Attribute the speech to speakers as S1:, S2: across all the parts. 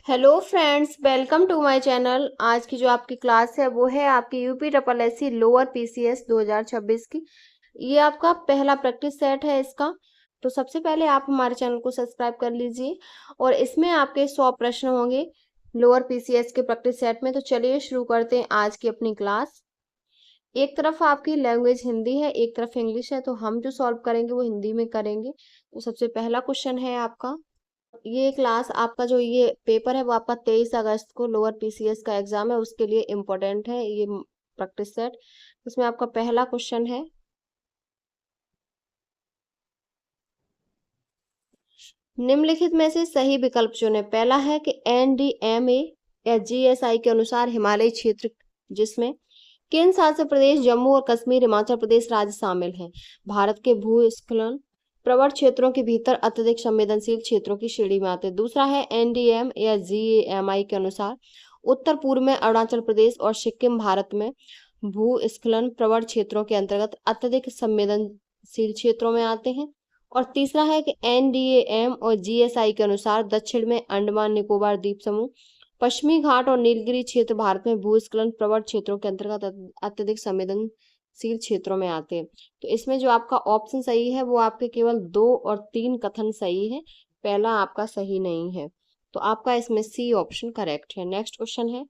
S1: Hello friends, welcome to my channel. आज की जो आपकी क्लास है वो है आपकी UP triple SC lower PCS 2026 की। ये आपका पहला प्रैक्टिस सेट है इसका। तो सबसे पहले आप हमारे चैनल को सब्सक्राइब कर लीजिए और इसमें आपके 100 प्रश्न होंगे लोअर पीसीएस के प्रैक्टिस सेट में। तो चलिए शुरू करते हैं आज की अपनी क्लास। एक तरफ आपकी लैंग्वेज हिंदी है, एक तरफ इंग्लिश है, तो हम जो सॉल्व करेंगे वो हिंदी में करेंगे। तो सबसे पहला क्वेश्चन है आपका, ये क्लास आपका जो ये पेपर है वो आपका 23 अगस्त को लोअर पीसीएस का एग्जाम है उसके लिए इम्पोर्टेंट है ये प्रैक्टिस सेट। इसमें आपका पहला क्वेश्चन है, निम्नलिखित में से सही विकल्प चुनें। पहला है कि एनडीएमए या जीएसआई के अनुसार हिमालयी क्षेत्र जिसमें केंद्र शासित प्रदेश जम्मू और कश्मीर हिमाचल प्रदेश राज्य शामिल हैं, भारत के भूस्खलन प्रवण क्षेत्रों के भीतर अत्यधिक संवेदनशील क्षेत्रों की श्रेणी में आते हैं। दूसरा है एनडीएम या जीएमआई के अनुसार उत्तर पूर्व में अरुणाचल प्रदेश और सिक्किम भारत में भूस्खलन प्रवण क्षेत्रों के अंतर्गत अत्यधिक संवेदनशील क्षेत्रों में आते हैं। और तीसरा है कि एनडीएम और जीएसआई के अनुसार दक्षिण में अंडमान निकोबार द्वीप समूह, पश्चिमी घाट और नीलगिरी क्षेत्र भारत में भूस्खलन प्रवण क्षेत्रों के अंतर्गत अत्यधिक संवेदनशील क्षेत्रों में आते हैं। तो इसमें जो आपका ऑप्शन सही है वो आपके केवल 2 और 3 कथन सही है, पहला आपका सही नहीं है। तो आपका इसमें सी ऑप्शन करेक्ट है। नेक्स्ट क्वेश्चन है,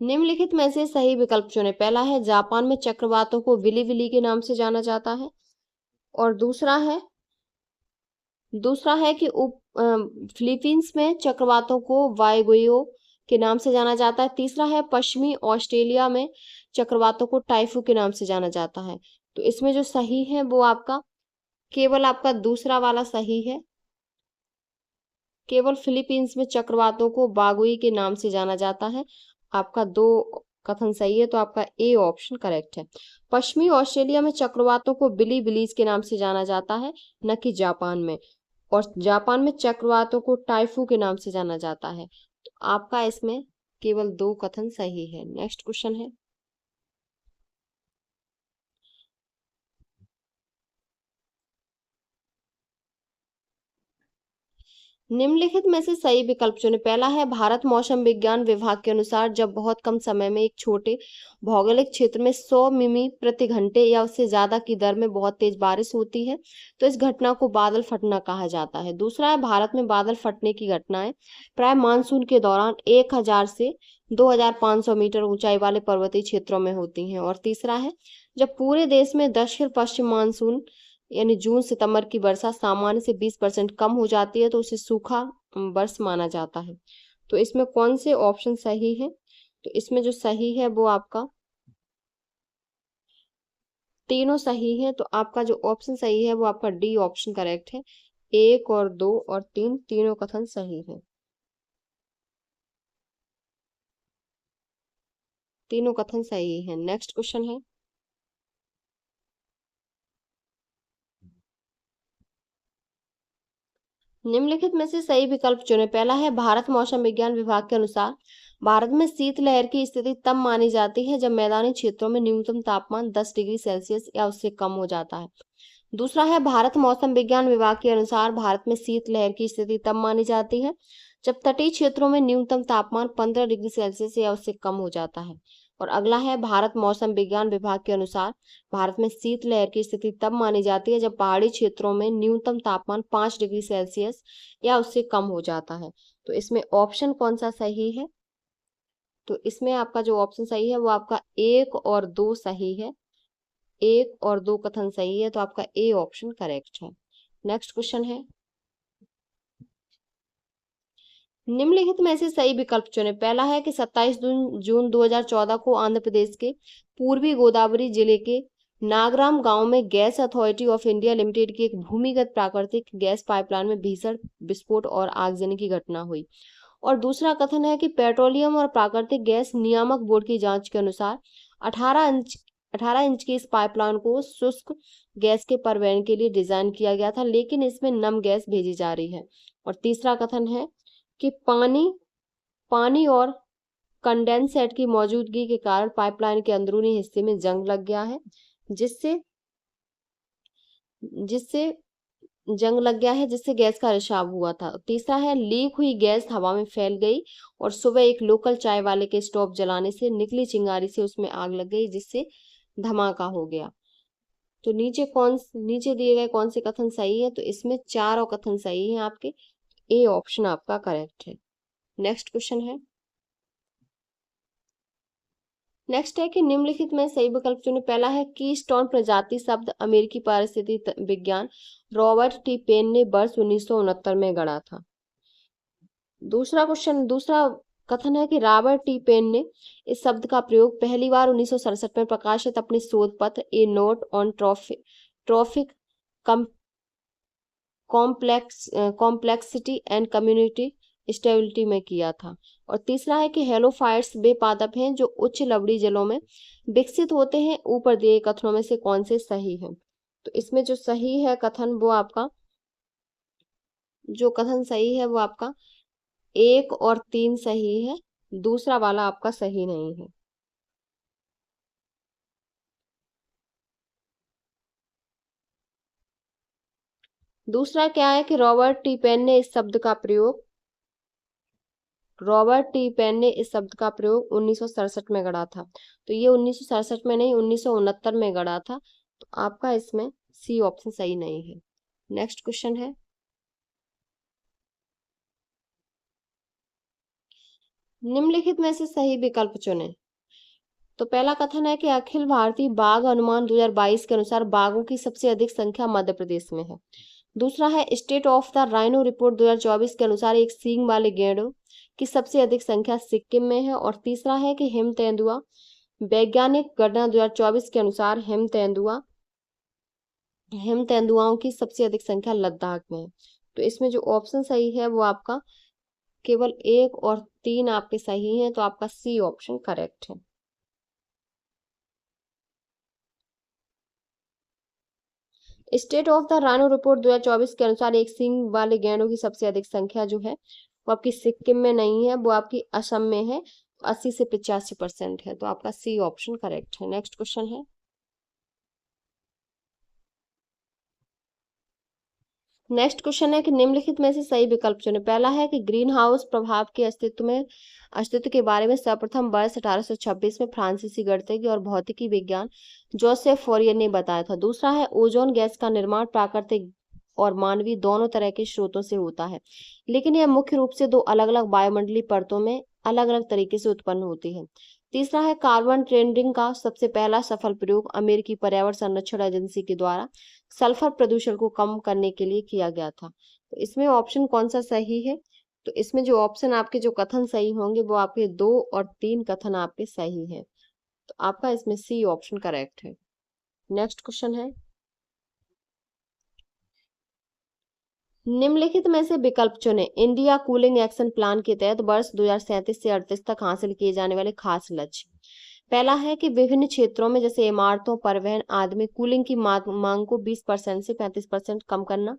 S1: निम्नलिखित में से सही विकल्प चुनें। पहला है जापान में चक्रवातों को विली विली के नाम से जाना जाता है। और दूसरा है कि फिलीपींस में चक्रवातों को वायगुयो के नाम से जाना जाता है। तीसरा है पश्चिमी ऑस्ट्रेलिया में चक्रवातों को टाइफू के नाम से जाना जाता है। तो इसमें जो सही है वो आपका केवल आपका दूसरा वाला सही है, केवल फिलीपींस में चक्रवातों को बागुई के नाम से जाना जाता है। आपका 2 कथन सही है, तो आपका ए ऑप्शन करेक्ट है। पश्चिमी ऑस्ट्रेलिया में चक्रवातों को बिली बिलीज के नाम से जाना जाता है, न कि जापान में। और जापान में चक्रवातों को टाइफू के नाम से जाना जाता है। तो आपका इसमें केवल 2 कथन सही है। नेक्स्ट क्वेश्चन है, निम्नलिखित में से सही विकल्प चुनें। पहला है भारत मौसम विज्ञान विभाग के अनुसार जब बहुत कम समय में एक छोटे भौगोलिक क्षेत्र में 100 मिमी प्रति घंटे या उससे ज्यादा की दर में बहुत तेज बारिश होती है तो इस घटना को बादल फटना कहा जाता है। दूसरा है भारत में बादल फटने की घटनाएं प्राय मानसून के दौरान 1000 से 2500 मीटर ऊंचाई वाले पर्वतीय क्षेत्रों में होती हैं। और तीसरा है जब पूरे देश में दक्षिण पश्चिम मानसून यानी जून सितंबर की वर्षा सामान्य से 20% कम हो जाती है तो उसे सूखा वर्ष माना जाता है। तो इसमें कौन से ऑप्शन सही है? तो इसमें जो सही है वो आपका तीनों सही है। तो आपका जो ऑप्शन सही है वो आपका डी ऑप्शन करेक्ट है। 1 और 2 और 3 तीनों कथन सही है, तीनों कथन सही है। नेक्स्ट क्वेश्चन है, निम्नलिखित में से सही विकल्प चुनें। पहला है भारत मौसम विज्ञान विभाग के अनुसार भारत में शीतलहर की स्थिति तब मानी जाती है जब मैदानी क्षेत्रों में न्यूनतम तापमान 10 डिग्री सेल्सियस या उससे कम हो जाता है। दूसरा है भारत मौसम विज्ञान विभाग के अनुसार भारत में शीतलहर की स्थिति तब मानी जाती है जब तटीय क्षेत्रों में न्यूनतम तापमान 15 डिग्री सेल्सियस या उससे कम हो जाता है। और अगला है भारत मौसम विज्ञान विभाग के अनुसार भारत में शीतलहर की स्थिति तब मानी जाती है जब पहाड़ी क्षेत्रों में न्यूनतम तापमान 5 डिग्री सेल्सियस या उससे कम हो जाता है। तो इसमें ऑप्शन कौन सा सही है? तो इसमें आपका जो ऑप्शन सही है वो आपका 1 और 2 सही है, 1 और 2 कथन सही है, तो आपका ए ऑप्शन करेक्ट है। नेक्स्ट क्वेश्चन है, निम्नलिखित में से सही विकल्प चुनें। पहला है कि 27 जून 2014 को आंध्र प्रदेश के पूर्वी गोदावरी जिले के नागराम गांव में gas authority of India limited की एक भूमिगत प्राकृतिक गैस पाइपलाइन में भीषण विस्फोट और आगजनी की घटना हुई। और दूसरा कथन है कि पेट्रोलियम और प्राकृतिक गैस नियामक बोर्ड की जांच के अनुसार 18 इंच की इस पाइपलाइन को शुष्क गैस के परिवहन के लिए डिजाइन किया गया था, लेकिन इसमें नम गैस भेजी जा रही है। और तीसरा कथन है कि पानी पानी और कंडेंसेट की मौजूदगी के कारण पाइपलाइन के अंदरूनी हिस्से में जंग लग गया है, जिससे जिससे जंग लग गया है जिससे गैस का रिसाव हुआ था। तीसरा है लीक हुई गैस हवा में फैल गई और सुबह एक लोकल चाय वाले के स्टोव जलाने से निकली चिंगारी से उसमें आग लग गई जिससे धमाका हो गया। तो नीचे दिए गए कौन से कथन सही है? तो इसमें चारों कथन सही हैं आपके। ए ऑप्शन आपका करेक्ट है। नेक्स्ट क्वेश्चन है, नेक्स्ट है कि निम्नलिखित में सही विकल्प चुनें। पहला है कीस्टोन प्रजाति शब्द अमेरिकी विज्ञान रॉबर्ट टी पेन ने वर्ष 1969 में गढ़ा था। दूसरा कथन है कि रॉबर्ट टी पेन ने इस शब्द का प्रयोग पहली बार 1967 में प्रकाशित अपने शोध पत्र a note on trophic complexity and community stability में किया था। और तीसरा है कि हेलोफाइट्स वे पादप हैं जो उच्च लवणीय जलों में विकसित होते हैं। ऊपर दिए कथनों में से कौन से सही हैं? तो इसमें जो सही है कथन वो आपका जो कथन सही है वो आपका 1 और 3 सही है, दूसरा वाला आपका सही नहीं है। दूसरा क्या है कि रॉबर्ट टी पेन ने इस शब्द का प्रयोग 1967 में गढ़ा था। तो ये 1967 में नहीं 1969 में गढ़ा था। तो आपका इसमें सी ऑप्शन सही नहीं है। नेक्स्ट क्वेश्चन है, निम्नलिखित में से सही विकल्प चुनें। तो पहला कथन है कि अखिल भारतीय बाघ अनुमान 2022 के अनुसार बाघों की सबसे अधिक संख्या मध्य प्रदेश में है। दूसरा है state of the rhino report 2024 के अनुसार एक सींग वाले गैंडों की सबसे अधिक संख्या सिक्किम में है। और तीसरा है कि हिम तेंदुआ वैज्ञानिक गणना 2024 के अनुसार हिम तेंदुआओं की सबसे अधिक संख्या लद्दाख में है। तो इसमें जो ऑप्शन सही है वो आपका केवल 1 और 3 आपके सही हैं। तो आपका सी ऑप्शन करेक्ट है। स्टेट ऑफ द रानो रिपोर्ट 2024 के अनुसार एक सींग वाले गैंडों की सबसे अधिक संख्या जो है वो आपकी सिक्किम में नहीं है, वो आपकी असम में है। 80 से 85% है। तो आपका सी ऑप्शन करेक्ट है। नेक्स्ट क्वेश्चन है, कि निम्नलिखित में से सही विकल्प चुनें। पहला है कि ग्रीन हाउस प्रभाव के अस्तित्व के बारे में सर्वप्रथम वर्ष 1826 में फ्रांसीसी गणितज्ञ और भौतिकी विज्ञान जोसेफ फोरियर ने बताया था। दूसरा है ओजोन गैस का निर्माण प्राकृतिक और मानवीय दोनों तरह के स्रोतों से होता है, लेकिन यह मुख्य रूप से 2 अलग अलग वायुमंडलीय परतों में अलग अलग तरीके से उत्पन्न होती है। तीसरा है कार्बन ट्रेडिंग का सबसे पहला सफल प्रयोग अमेरिकी पर्यावरण संरक्षण एजेंसी के द्वारा सल्फर प्रदूषण को कम करने के लिए किया गया था। तो इसमें ऑप्शन कौन सा सही है? तो इसमें जो ऑप्शन आपके जो कथन सही होंगे वो आपके 2 और 3 कथन आपके सही हैं। तो आपका इसमें सी ऑप्शन करेक्ट है। नेक्स्ट क्वेश्चन है, निम्नलिखित में से विकल्प चुनें। इंडिया कूलिंग एक्शन प्लान के तहत वर्ष 2037 से 38 तक हासिल किए जाने वाले खास लक्ष्य। पहला है कि विभिन्न क्षेत्रों में जैसे इमारतों परिवहन आदि में कूलिंग की मांग को 20% से 35% कम करना।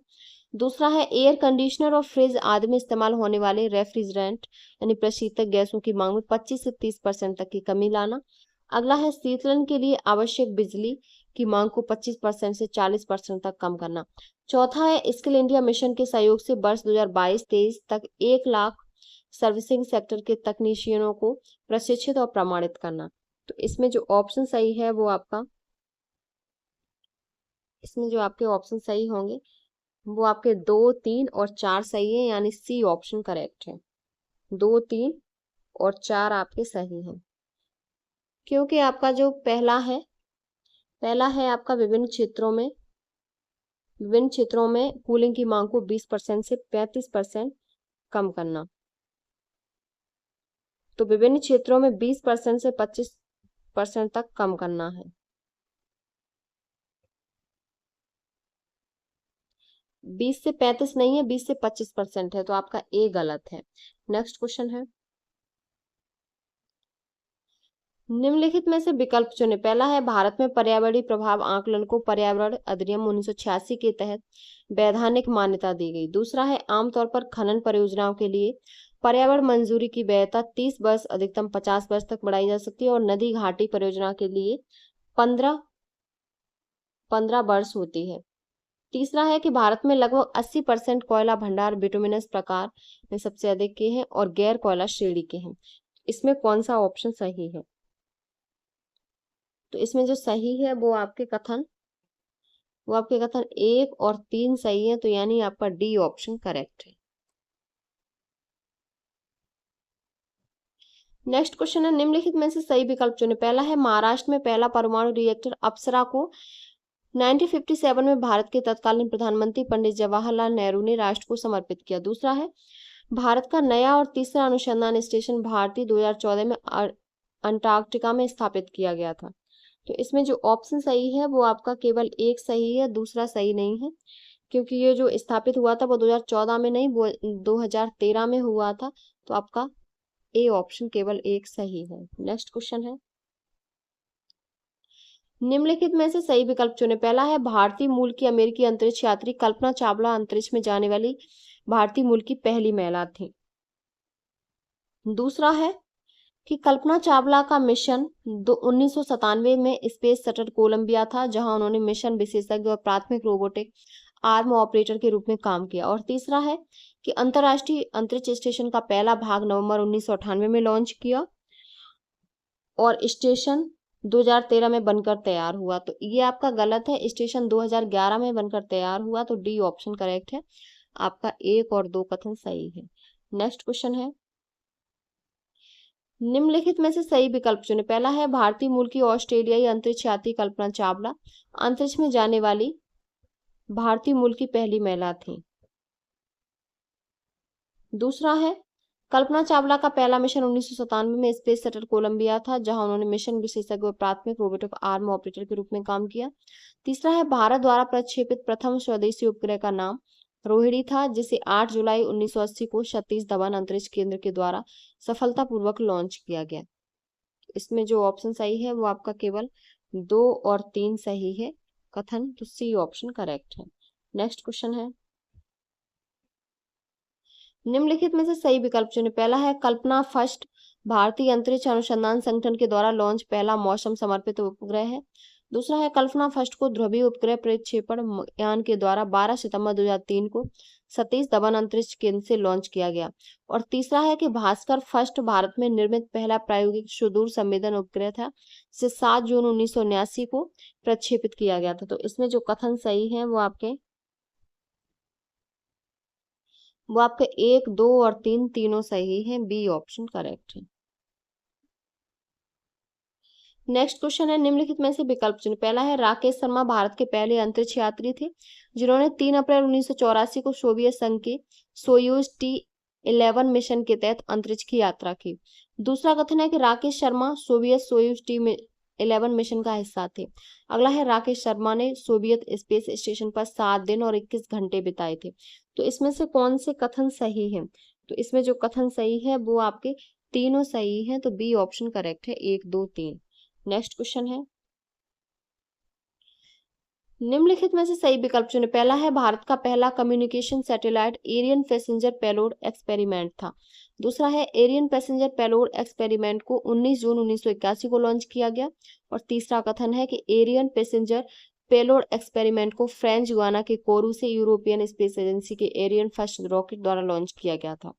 S1: दूसरा है एयर कंडीशनर और फ्रिज आदि में इस्तेमाल होने वाले रेफ्रिजरेंट यानी प्रशीतक गैसों की मांग में 25 से 30% तक की कमी लाना। अगला है शीतलन के लिए आवश्यक बिजली की मांग को 25% से 40% तक कम करना। चौथा है स्किल इंडिया मिशन के सहयोग से वर्ष 2022-23 तक 1 लाख सर्विसिंग सेक्टर के तकनीशियनों को प्रशिक्षित और प्रमाणित करना। तो इसमें जो ऑप्शन सही है वो आपका इसमें जो आपके ऑप्शन सही होंगे वो आपके 2, 3 और 4 सही है, यानी सी ऑप्शन करेक्ट है। 2, 3 और 4 आपके सही हैं, क्योंकि आपका जो पहला है आपका विभिन्न क्षेत्रों में कूलिंग की मांग को 20% से 35% कम करना। तो विभिन्न क्षेत्रों में 20% से 25% तक कम करना है। 20 से 35 नहीं है, 20 से 25% है। तो आपका ए गलत है। नेक्स्ट क्वेश्चन है, निम्नलिखित में से विकल्प चुनें। पहला है भारत में पर्यावरणीय प्रभाव आकलन को पर्यावरण अधिनियम 1986 के तहत वैधानिक मान्यता दी गई। दूसरा है आमतौर पर खनन परियोजनाओं के लिए पर्यावरण मंजूरी की वैधता 30 वर्ष अधिकतम 50 वर्ष तक बढ़ाई जा सकती है और नदी घाटी परियोजना के लिए 15 वर्ष होती है। तीसरा है कि भारत में लगभग 80% कोयला भंडार बिटुमिनस प्रकार में सबसे अधिक के हैं और गैर कोयला श्रेणी के हैं। इसमें कौन सा ऑप्शन सही है? तो इसमें जो सही है वो आपके कथन 1 और 3 सही है, तो यानी आपका डी ऑप्शन करेक्ट है। नेक्स्ट क्वेश्चन है, निम्नलिखित में से सही विकल्प चुनें। पहला है, महाराष्ट्र में पहला परमाणु रिएक्टर अप्सरा को 1957 में भारत के तत्कालीन प्रधानमंत्री पंडित जवाहरलाल नेहरू ने राष्ट्र को समर्पित किया। दूसरा है, भारत का नया और तीसरा अनुसंधान स्टेशन भारतीय 2014 में अंटार्कटिका में स्थापित किया गया था। तो इसमें जो ऑप्शन सही है वो आपका केवल एक सही है, दूसरा सही नहीं है, क्योंकि ये जो स्थापित हुआ था वो 2014 में नहीं, वो 2013 में हुआ था। तो आपका ए ऑप्शन केवल एक सही है। नेक्स्ट क्वेश्चन है, निम्नलिखित में से सही विकल्प चुनें। पहला है, भारतीय मूल की अमेरिकी अंतरिक्ष यात्री कल्पना चावला अंतरिक्ष में जाने वाली भारतीय मूल की पहली महिला थी। दूसरा है कि कल्पना चावला का मिशन 1997 में स्पेस शटल कोलंबिया था, जहां उन्होंने मिशन विशेषज्ञ और प्राथमिक रोबोटिक आर्म ऑपरेटर के रूप में काम किया। और तीसरा है कि अंतर्राष्ट्रीय अंतरिक्ष स्टेशन का पहला भाग नवंबर 1998 में लॉन्च किया और स्टेशन 2013 में बनकर तैयार हुआ। तो ये आपका गलत है, स्टेशन 2011 में बनकर तैयार हुआ। तो डी ऑप्शन करेक्ट है, आपका 1 और 2 कथन सही है। नेक्स्ट क्वेश्चन है, निम्नलिखित में से सही विकल्प चुनें। पहला है, भारतीय मूल की ऑस्ट्रेलियाई अंतरिक्ष यात्री कल्पना चावला अंतरिक्ष में जाने वाली भारतीय मूल की पहली महिला थी। दूसरा है, कल्पना चावला का पहला मिशन 1997 में स्पेस शटल कोलंबिया था, जहां उन्होंने मिशन विशेषज्ञ और प्राथमिक रोबोटिक आर्म ऑपरेटर के रूप में काम किया। तीसरा है, भारत द्वारा प्रक्षेपित प्रथम स्वदेशी उपग्रह का नाम रोहिणी था, जिसे 8 जुलाई 1980 को सतीश धवन अंतरिक्ष केंद्र के द्वारा सफलतापूर्वक लॉन्च किया गया। इसमें जो ऑप्शन सही है वो आपका केवल 2 और 3 सही है कथन, तो सी ऑप्शन करेक्ट है। नेक्स्ट क्वेश्चन है, निम्नलिखित में से सही विकल्प चुनें। पहला है, कल्पना फर्स्ट भारतीय अंतरिक्ष अनुसंधान संगठन के द्वारा लॉन्च पहला मौसम समर्पित उपग्रह है। दूसरा है, कल्पना फर्स्ट को ध्रुवीय उपग्रह प्रक्षेपण यान के द्वारा 12 सितंबर 2003 को सतीश धवन अंतरिक्ष केंद्र से लॉन्च किया गया। और तीसरा है कि भास्कर फर्स्ट भारत में निर्मित पहला प्रायोगिक सुदूर संवेदन उपग्रह था, जिसे 7 जून 1979 को प्रक्षेपित किया गया था। तो इसमें जो कथन सही है वो आपके 1, 2 और 3 तीनों सही है, बी ऑप्शन करेक्ट है। नेक्स्ट क्वेश्चन है, निम्नलिखित में से विकल्प चुनें। पहला है, राकेश शर्मा भारत के पहले अंतरिक्ष यात्री थे, जिन्होंने 3 अप्रैल 1984 को सोवियत संघ के सोयूज T11 मिशन के तहत अंतरिक्ष की यात्रा की। दूसरा कथन है कि Rakesh Sharma Soviet Soyuz T11 mission का हिस्सा थे। अगला है, राकेश शर्मा ने सोवियत स्पेस स्टेशन पर 7 दिन और 21 घंटे बिताए थे। तो इसमें से कौन से कथन सही है? तो इसमें जो कथन सही है वो आपके तीनों सही हैं, तो बी ऑप्शन करेक्ट है, 1, 2, 3। नेक्स्ट क्वेश्चन है, निम्नलिखित में से सही विकल्प चुनें। पहला है, भारत का पहला communication satellite Ariane passenger payload experiment था। दूसरा है, एरियन पैसेंजर पेलोड एक्सपेरिमेंट को 19 जून 1981 को लॉन्च किया गया। और तीसरा कथन है कि एरियन पैसेंजर पेलोड एक्सपेरिमेंट को फ्रेंच गुयाना के कोरू से यूरोपियन स्पेस एजेंसी के एरियन फर्स्ट रॉकेट द्वारा लॉन्च किया गया था।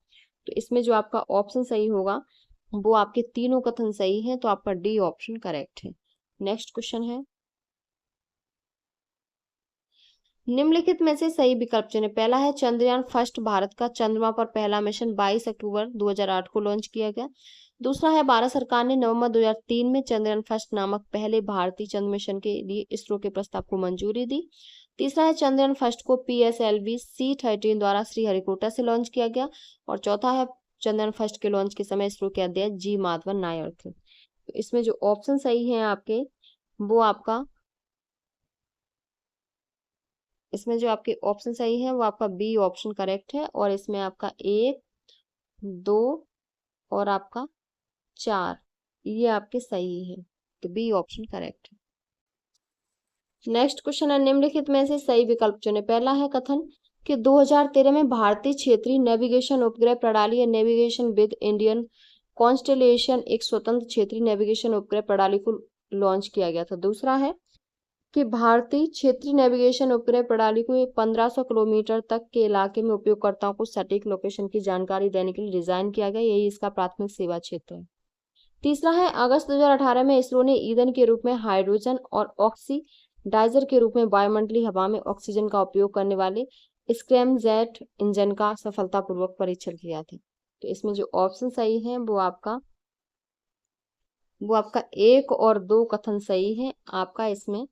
S1: तो इसमें जो आपका ऑप्शन सही होगा वो आपके तीनों कथन सही हैं, तो आपका डी ऑप्शन करेक्ट है। नेक्स्ट क्वेश्चन है, निम्नलिखित में से सही विकल्प चुनें। पहला है, चंद्रयान फर्स्ट भारत का चंद्रमा पर पहला मिशन 22 अक्टूबर 2008 को लॉन्च किया गया। दूसरा है, भारत सरकार ने नवंबर 2003 में चंद्रयान फर्स्ट नामक पहले भारतीय चंद्र मिशन के लिए इसरो के प्रस्ताव को मंजूरी दी। तीसरा है, चंद्रयान फर्स्ट को PSLV C-13 द्वारा श्रीहरिकोटा से लॉन्च किया गया। और चौथा है, चंद्रयान फर्स्ट के लॉन्च के समय इसरो के अध्यक्ष G माधवन नायर थे। तो इसमें जो ऑप्शन सही है आपके वो आपका इसमें जो आपके ऑप्शन सही है वो आपका बी ऑप्शन करेक्ट है। और इसमें आपका 1, 2 और आपका 4 ये आपके सही है, तो बी ऑप्शन करेक्ट है। नेक्स्ट क्वेश्चन है, निम्नलिखित में से सही विकल्प चुनें। पहला है कथन कि 2013 में भारतीय क्षेत्रीय नेविगेशन उपग्रह प्रणाली या नेविगेशन विद इंडियन कॉन्स्टेलेशन एक स्वतंत्र क्षेत्रीय नेविगेशन उपग्रह प्रणाली को लॉन्च किया गया था। दूसरा है कि भारतीय क्षेत्रीय नेविगेशन उपग्रह प्रणाली को 1500 किलोमीटर तक के इलाके में उपयोगकर्ताओं को सटीक लोकेशन की जानकारी देने के लिए डिजाइन किया गया। यही इसका प्राथमिक सेवा क्षेत्र है। तीसरा है, अगस्त 2018 में इसरो ने ईंधन के रूप में हाइड्रोजन और ऑक्सीडाइजर के रूप में वायुमंडलीय हवा में ऑक्सीजन का उपयोग करने वाले स्क्रैमजेट इंजन का सफलतापूर्वक परीक्षण किया था। तो इसमें जो ऑप्शन सही है वो आपका 1 और 2 कथन सही है। आपका इसमें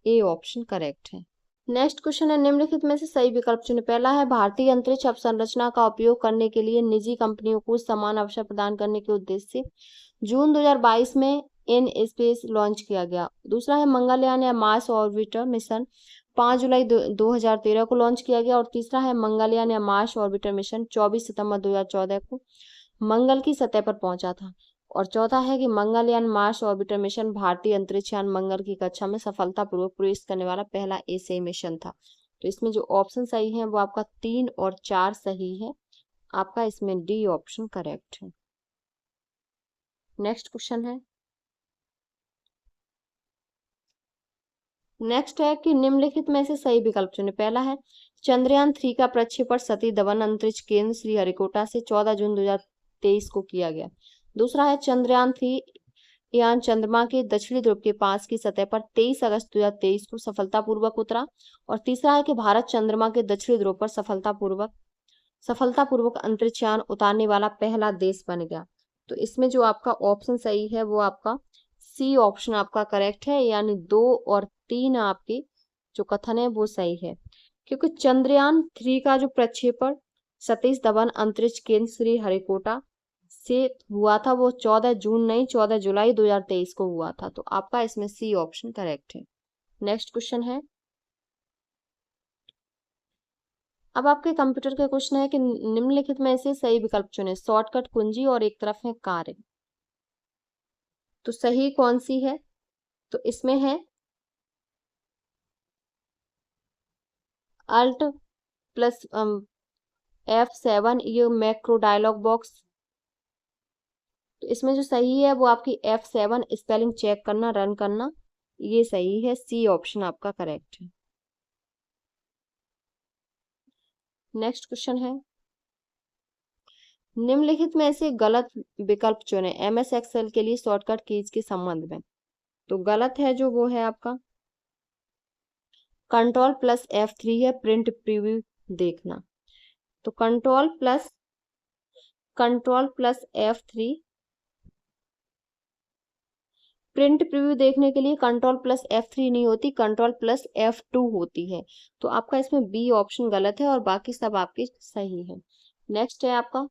S1: ए ऑप्शन करेक्ट है। नेक्स्ट क्वेश्चन है, निम्नलिखित में से सही विकल्प चुनें। पहला है, भारतीय अंतरिक्ष अवसंरचना का उपयोग करने के लिए निजी कंपनियों को समान अवसर प्रदान करने के उद्देश्य से जून 2022 में इन स्पेस लॉन्च किया गया। दूसरा है, मंगलयान या मार्स ऑर्बिटर मिशन 5 जुलाई 2013 को लॉन्च किया गया। और तीसरा है, मंगलयान या मार्स ऑर्बिटर मिशन 24 सितंबर 2014 को मंगल की सतह पर पहुंचा था। और चौथा है कि मंगलयान मार्स ऑर्बिटर मिशन भारतीय अंतरिक्ष यान मंगल की कक्षा में सफलतापूर्वक प्रवेश करने वाला पहला एशियाई मिशन था। तो इसमें जो ऑप्शन सही है वो आपका 3 और 4 सही है। आपका इसमें डी ऑप्शन करेक्ट है। नेक्स्ट क्वेश्चन है, नेक्स्ट है कि निम्नलिखित में से सही विकल्प चुनें। पहला है, चंद्रयान 3 का प्रक्षेपण सतीश धवन अंतरिक्ष केंद्र श्रीहरिकोटा से 14 जून 2023 को किया गया। दूसरा है, चंद्रयान 3 यान चंद्रमा के दक्षिणी ध्रुव के पास की सतह पर 23 अगस्त 2023 को सफलतापूर्वक उतरा। और तीसरा है कि भारत चंद्रमा के दक्षिणी ध्रुव पर सफलतापूर्वक अंतरिक्ष यान उतारने वाला पहला देश बन गया। तो इसमें जो आपका ऑप्शन सही है वो आपका सी ऑप्शन आपका करेक्ट है, यानी 2 और 3 आपके जो कथन है वो सही है। क्योंकि चंद्रयान 3 का जो प्रक्षेपण सतीश धवन अंतरिक्ष केंद्र श्रीहरिकोटा से हुआ था वो 14 जून नहीं 14 जुलाई 2023 को हुआ था। तो आपका इसमें सी ऑप्शन करेक्ट है। नेक्स्ट क्वेश्चन है, अब आपके कंप्यूटर का क्वेश्चन है कि निम्नलिखित में से सही विकल्प चुनें। शॉर्टकट कुंजी और एक तरफ है कार्य, तो सही कौन सी है? तो इसमें है अल्ट प्लस F7, ये मैक्रो डायलॉग बॉक्स। तो इसमें जो सही है वो आपकी F7 स्पेलिंग चेक करना, रन करना, ये सही है। सी ऑप्शन आपका करेक्ट है। नेक्स्ट क्वेश्चन है, निम्नलिखित में से गलत विकल्प चुनें MS एक्सेल के लिए शॉर्टकट कीज के संबंध में। तो गलत है जो वो है आपका कंट्रोल प्लस F3 है प्रिंट प्रीव्यू देखना। तो control plus F3 print preview देखने के लिए कंट्रोल प्लस F3 नहीं होती, कंट्रोल प्लस F2 होती है। तो आपका इसमें बी ऑप्शन गलत है और बाकी सब आपके सही है। नेक्स्ट है आपका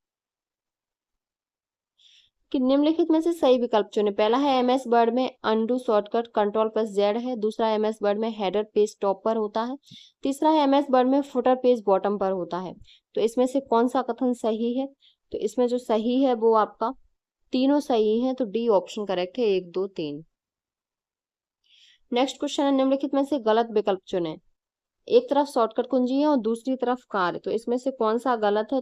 S1: कि निम्नलिखित में से सही विकल्प चुनें। पहला है, MS वर्ड में undo shortcut control plus Z है। दूसरा है, MS वर्ड में हेडर पेज टॉप पर होता है। तीसरा है, MS वर्ड में फुटर पेज बॉटम पर होता है। तो इसमें से कौन सा कथन सही है? तो इसमें जो सही है वो आपका तीनों सही है, तो डी ऑप्शन करेक्ट है, 1 2 3। नेक्स्ट क्वेश्चन है, निम्नलिखित में से गलत विकल्प चुनें। एक तरफ शॉर्टकट कुंजी है और दूसरी तरफ कार्य, तो इसमें से कौन सा गलत है?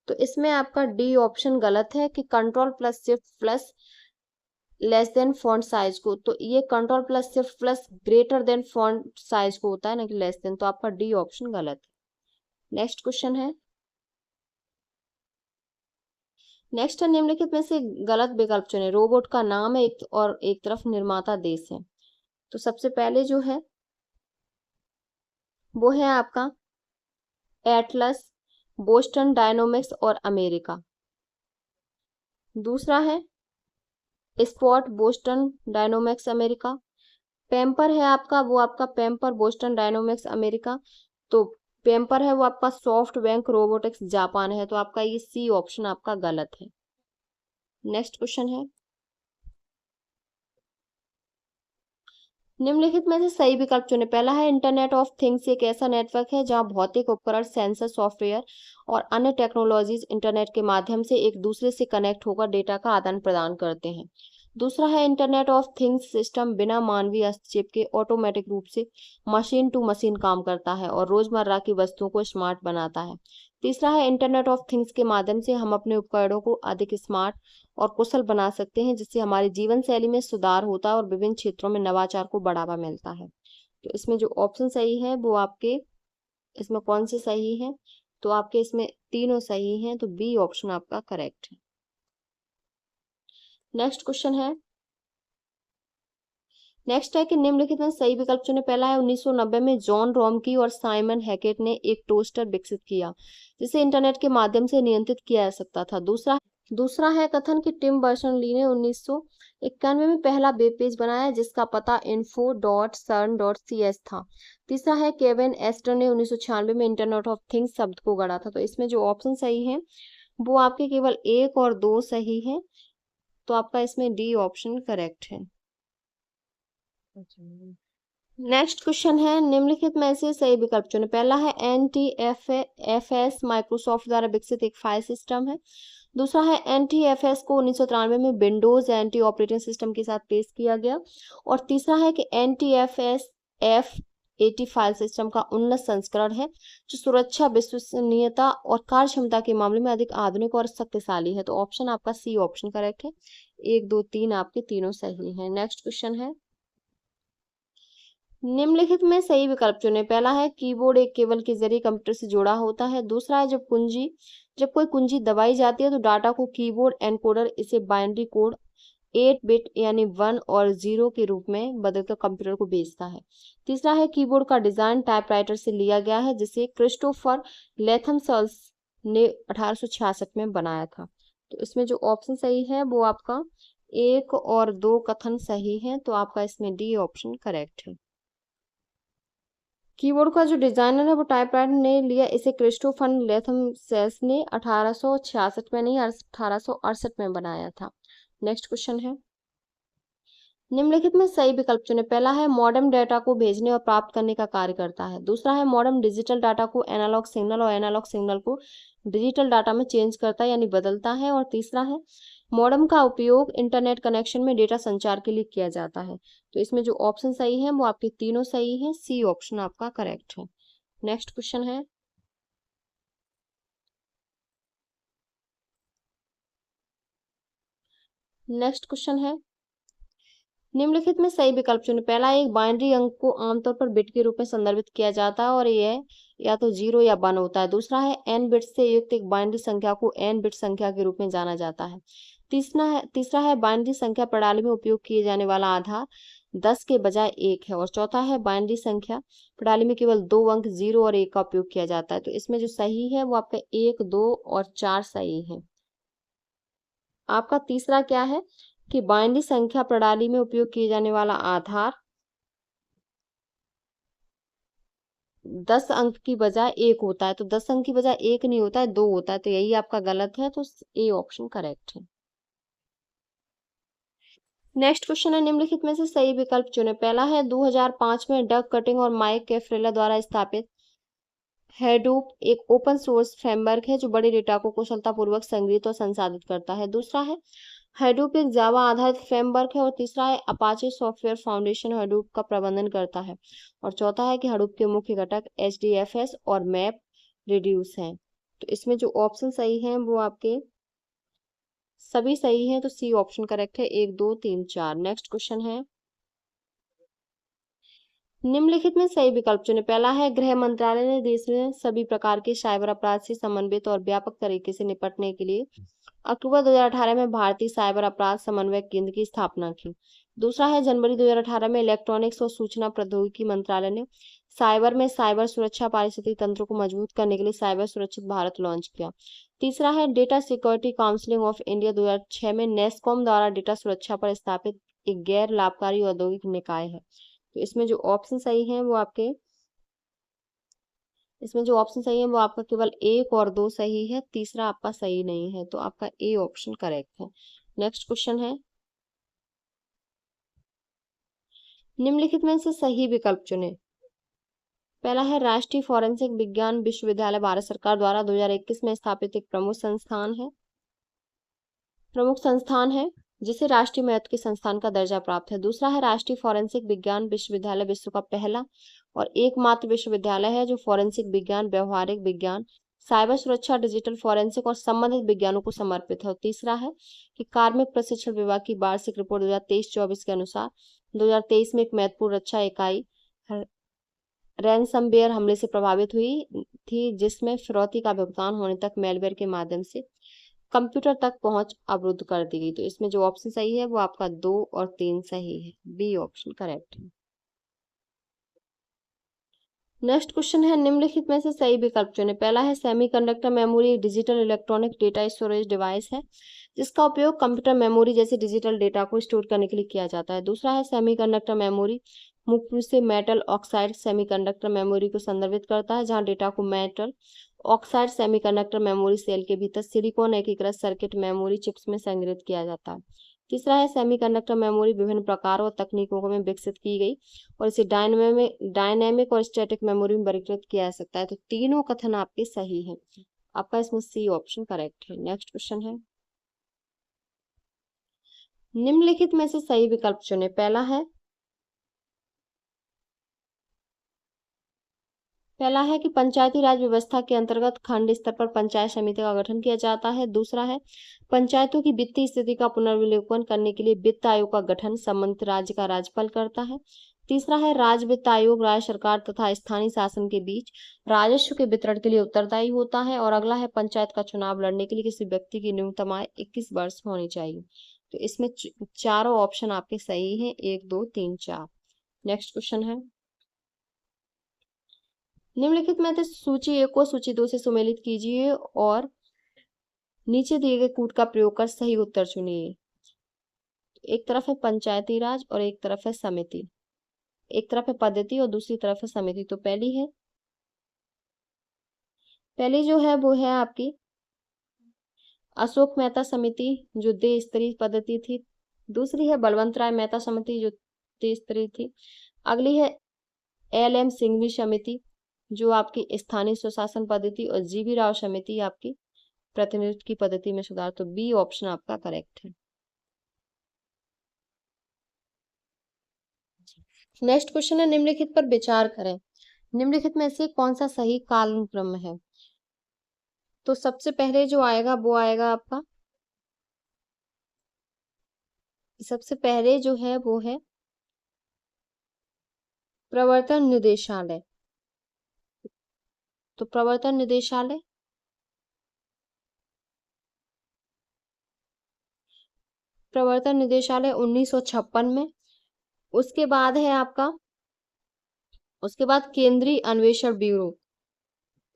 S1: तो इसमें आपका डी ऑप्शन गलत है कि control plus shift plus less than font size को, तो ये control plus shift plus greater than font size को होता है ना कि लेस देन, तो आपका डी ऑप्शन गलत है। नेक्स्ट क्वेश्चन है, नेक्स्ट है, निम्नलिखित में से गलत विकल्प चुने। रोबोट का नाम है और एक तरफ निर्माता देश है। तो सबसे पहले जो है वो है आपका एटलस, बोस्टन डायनोमिक्स और अमेरिका। दूसरा है spot, Boston dynamics America. Pamper है आपका, वो आपका पेम्पर, बोस्टन डायनोमिक्स अमेरिका। तो पेम्पर है वो आपका सॉफ्ट बैंक रोबोटिक्स जापान है। तो आपका ये सी ऑप्शन आपका गलत है। नेक्स्ट क्वेश्चन है, निम्नलिखित में से सही विकल्प चुने। पहला है, इंटरनेट ऑफ थिंग्स एक ऐसा नेटवर्क है जहां भौतिक उपकरण, सेंसर, सॉफ्टवेयर और अन्य टेक्नोलॉजीज इंटरनेट के माध्यम से एक दूसरे से कनेक्ट होकर डेटा का आदान प्रदान करते हैं। दूसरा है, इंटरनेट ऑफ थिंग्स सिस्टम बिना मानवीय हस्तक्षेप के ऑटोमेटिक रूप से मशीन टू मशीन काम करता है और रोजमर्रा की वस्तुओं को स्मार्ट बनाता है। तीसरा है, इंटरनेट ऑफ थिंग्स के माध्यम से हम अपने उपकरणों को अधिक स्मार्ट और कुशल बना सकते हैं, जिससे हमारी जीवन शैली में सुधार होता है और विभिन्न क्षेत्रों में नवाचार को बढ़ावा मिलता है। तो इसमें जो ऑप्शन सही है वो आपके इसमें कौन से सही है, तो आपके इसमें तीनों सही हैं, तो बी ऑप्शन आपका करेक्ट है। नेक्स्ट क्वेश्चन है, नेक्स्ट है कि निम्नलिखित में सही विकल्प चुने। पहला है 1990 में जॉन रोमकी और साइमन हैकेट ने एक टोस्टर विकसित किया जिसे इंटरनेट के माध्यम से नियंत्रित किया जा सकता था। दूसरा है कथन कि टिम बर्नर्स-ली ने 1991 में पहला वेब पेज बनाया जिसका पता info.cern.cs था। तीसरा है केविन एस्टर ने 1996 में इंटरनेट ऑफ थिंग्स शब्द को गढ़ा था। तो इसमें जो ऑप्शन सही है वो आपके केवल 1 और 2 सही है, तो आपका इसमें डी ऑप्शन करेक्ट है। नेक्स्ट क्वेश्चन है, निम्नलिखित में से सही विकल्प चुनें। पहला है NTFS माइक्रोसॉफ्ट द्वारा विकसित एक फाइल सिस्टम है। दूसरा है NTFS को 1993 में विंडोज एंटी ऑपरेटिंग सिस्टम के साथ पेश किया गया। और तीसरा है कि NTFS F80 फाइल सिस्टम का उन्नत संस्करण है जो सुरक्षा, विश्वसनीयता और कार्यक्षमता के मामले में अधिक आधुनिक और शक्तिशाली है। तो ऑप्शन आपका सी ऑप्शन करेक्ट है। 1 2 3 आपके तीनों सही हैं। नेक्स्ट क्वेश्चन है, निम्नलिखित में सही विकल्प चुनें। पहला है कीबोर्ड एक केबल के जरिए कंप्यूटर से जुड़ा होता है। दूसरा है जब कोई कुंजी दबाई जाती है तो डाटा को कीबोर्ड एनकोडर इसे बाइनरी कोड 8 बिट यानी 1 और 0 के रूप में बदलकर कंप्यूटर को भेजता है। तीसरा है कीबोर्ड का डिजाइन टाइपराइटर से लिया गया है जिसे क्रिस्टोफर लेथम सेल्स ने 1866 में बनाया था। तो इसमें जो ऑप्शन सही है वो आपका 1 और 2 कथन सही है, तो आपका इसमें डी ऑप्शन करेक्ट है। कीबोर्ड का जो डिजाइनर है वो टाइपराइटर ने लिया इसे क्रिस्टोफर लेथम सेल्स ने 1866 में नहीं 1868 में बनाया था। नेक्स्ट क्वेश्चन है, निम्नलिखित में सही विकल्प चुनें। पहला है मॉडेम डेटा को भेजने और प्राप्त करने का कार्य करता है। दूसरा है मॉडेम डिजिटल डाटा को एनालॉग सिग्नल और एनालॉग सिग्नल को डिजिटल डाटा में चेंज करता है यानी बदलता है। और तीसरा है मॉडेम का उपयोग इंटरनेट कनेक्शन में डेटा संचार के लिए किया जाता है। तो इसमें जो ऑप्शन सही है वो आपके तीनों सही हैं, सी ऑप्शन आपका करेक्ट है। नेक्स्ट क्वेश्चन है, निम्नलिखित में सही विकल्प चुनें। पहला एक बाइनरी अंक को आमतौर पर बिट के रूप में संदर्भित किया जाता है और यह या तो 0 या 1 होता है। दूसरा है n बिट से युक्त एक बाइनरी संख्या को n बिट संख्या के रूप में जाना जाता है। तीसरा है बाइनरी संख्या प्रणाली में उपयोग किए जाने वाला आधार 10 के बजाय 1 है। और चौथा है बाइनरी संख्या प्रणाली में केवल 2 अंक 0 और 1 का उपयोग किया जाता है। तो इसमें जो सही है वो आपका 1 2 और 4 सही है। आपका तीसरा क्या है कि बाइनरी संख्या प्रणाली में उपयोग किए जाने वाला आधार 10 अंक की बजाय 1 होता है। तो 10 अंक की बजाय 1 नहीं होता है, 2 होता है। तो यही आपका गलत है, तो ए ऑप्शन करेक्ट है। नेक्स्ट क्वेश्चन है, निम्नलिखित में से सही विकल्प चुनें। पहला है 2005 में डग कटिंग और माइक कैफ्रेला द्वारा स्थापित हेडूप एक ओपन सोर्स फ्रेमवर्क है जो बड़े डेटा को कुशलतापूर्वक संग्रहित और संसाधित करता है। दूसरा है हेडूप एक जावा आधारित फ्रेमवर्क है। और तीसरा है अपाचे सॉफ्टवेयर फाउंडेशन हेडूप का प्रबंधन करता है। और चौथा है कि हेडूप के मुख्य घटक HDFS और मैप रिड्यूस हैं। तो इसमें जो ऑप्शन सही हैं वो आपके सभी सही हैं, तो सी ऑप्शन करेक्ट है। 1 2 3 4। नेक्स्ट क्वेश्चन है, निम्नलिखित में सही विकल्प चुनें। पहला है गृह मंत्रालय ने देश में सभी प्रकार के साइबर अपराध से समन्वित और व्यापक तरीके से निपटने के लिए अक्टूबर 2018 में भारतीय साइबर अपराध समन्वय केंद्र की स्थापना की। दूसरा है जनवरी 2018 में इलेक्ट्रॉनिक्स और सूचना प्रौद्योगिकी मंत्रालय ने साइबर में साइबर सुरक्षा पारिस्थितिकी तंत्र को मजबूत करने के लिए साइबर सुरक्षित भारत लॉन्च किया। तीसरा है data security council of India 2006 में नेस्कॉम द्वारा डेटा सुरक्षा पर स्थापित एक गैर लाभकारी औद्योगिक निकाय है। तो इसमें जो ऑप्शन सही है वो आपका केवल 1 और 2 सही है, तीसरा आपका सही नहीं है, तो आपका ए ऑप्शन करेक्ट है। नेक्स्ट क्वेश्चन है, निम्नलिखित में से सही विकल्प चुनें। पहला है राष्ट्रीय फोरेंसिक विज्ञान विश्वविद्यालय भारत सरकार द्वारा 2021 में स्थापित एक प्रमुख संस्थान है जिसे राष्ट्रीय महत्व के संस्थान का दर्जा प्राप्त है। दूसरा है राष्ट्रीय फोरेंसिक विज्ञान विश्वविद्यालय विश्व का पहला और एकमात्र विश्वविद्यालय है जो फोरेंसिक विज्ञान, व्यवहारिक विज्ञान, साइबर सुरक्षा, डिजिटल फोरेंसिक और संबंधित विज्ञानों को समर्पित है। और तीसरा है कि कार्मिक प्रशिक्षण विभाग की वार्षिक रिपोर्ट 2023-24 के अनुसार 2023 में एक महत्वपूर्ण रक्षा इकाई रैनसमवेयर हमले से प्रभावित हुई थी, जिसमें फिरौती का भुगतान होने तक मेलवेयर के माध्यम से कंप्यूटर तक पहुंच अवरुद्ध कर दी गई। तो इसमें जो ऑप्शन सही है वो आपका 2 और 3 सही है, बी ऑप्शन करेक्ट है। नेक्स्ट क्वेश्चन है, निम्नलिखित में से सही विकल्प चुनें। पहला है semiconductor memory digital electronic data storage device है, जिसका उपयोग कंप्यूटर मेमोरी जैसे डिजिटल डेटा को स्टोर करने के लिए किया जाता है। दूसरा है सेमीकंडक्टर मेमोरी मुख्य रूप से मेटल ऑक्साइड सेमीकंडक्टर मेमोरी को संदर्भित करता है, जहां डेटा को metal oxide semiconductor memory cell के भीतर सिलिकॉन एकीकृत सर्किट मेमोरी चिप्स में संग्रहित किया जाता है। तीसरा है सेमीकंडक्टर मेमोरी विभिन्न प्रकारों और तकनीकों में विकसित की गई और इसे डायनेमिक और स्टैटिक मेमोरी में वर्गीकृत किया जा सकता है। तो तीनों कथन आपके सही हैं, आपका इसमें सी ऑप्शन करेक्ट है। नेक्स्ट क्वेश्चन है, निम्नलिखित में से सही विकल्प चुनें। पहला है कि पंचायती राज व्यवस्था के अंतर्गत खंड स्तर पर पंचायत समिति का गठन किया जाता है। दूसरा है पंचायतों की वित्तीय स्थिति का पुनर्विलोकन करने के लिए वित्त आयोग का गठन संबंधित राज्य का राज्यपाल करता है। तीसरा है राज्य वित्त आयोग राज्य सरकार तथा स्थानीय शासन के बीच राजस्व के वितरण के लिए उत्तरदायी होता है। और अगला है पंचायत का चुनाव लड़ने के लिए किसी व्यक्ति की न्यूनतम आय 21 वर्ष होनी चाहिए। तो इसमें चारों ऑप्शन आपके सही हैं, 1 2 3 4। नेक्स्ट क्वेश्चन है, निम्नलिखित में से सूची 1 को सूची 2 से सुमेलित कीजिए और नीचे दिए गए कूट का प्रयोग कर सही उत्तर चुनिए। एक तरफ है पंचायती राज और एक तरफ है समिति, एक तरफ है पद्धति और दूसरी तरफ है समिति। तो पहली जो है वो है आपकी अशोक मेहता समिति जो द्विस्तरीय पद्धति थी। दूसरी है बलवंत राय मेहता समिति जो त्रिस्तरीय थी। अगली है LM सिंघवी समिति जो आपकी स्थानीय स्वशासन पद्धति और GV राव समिति आपकी प्रतिनिधित्व की पद्धति में सुधार। तो बी ऑप्शन आपका करेक्ट है। नेक्स्ट क्वेश्चन है, निम्नलिखित पर विचार करें। निम्नलिखित में से कौन सा सही कालक्रम है? तो सबसे पहले जो आएगा वो आएगा आपका, सबसे पहले जो है वो है प्रवर्तन निदेशालय। तो प्रवर्तन निदेशालय 1956 में। उसके बाद है आपका, उसके बाद केंद्रीय अन्वेषण ब्यूरो,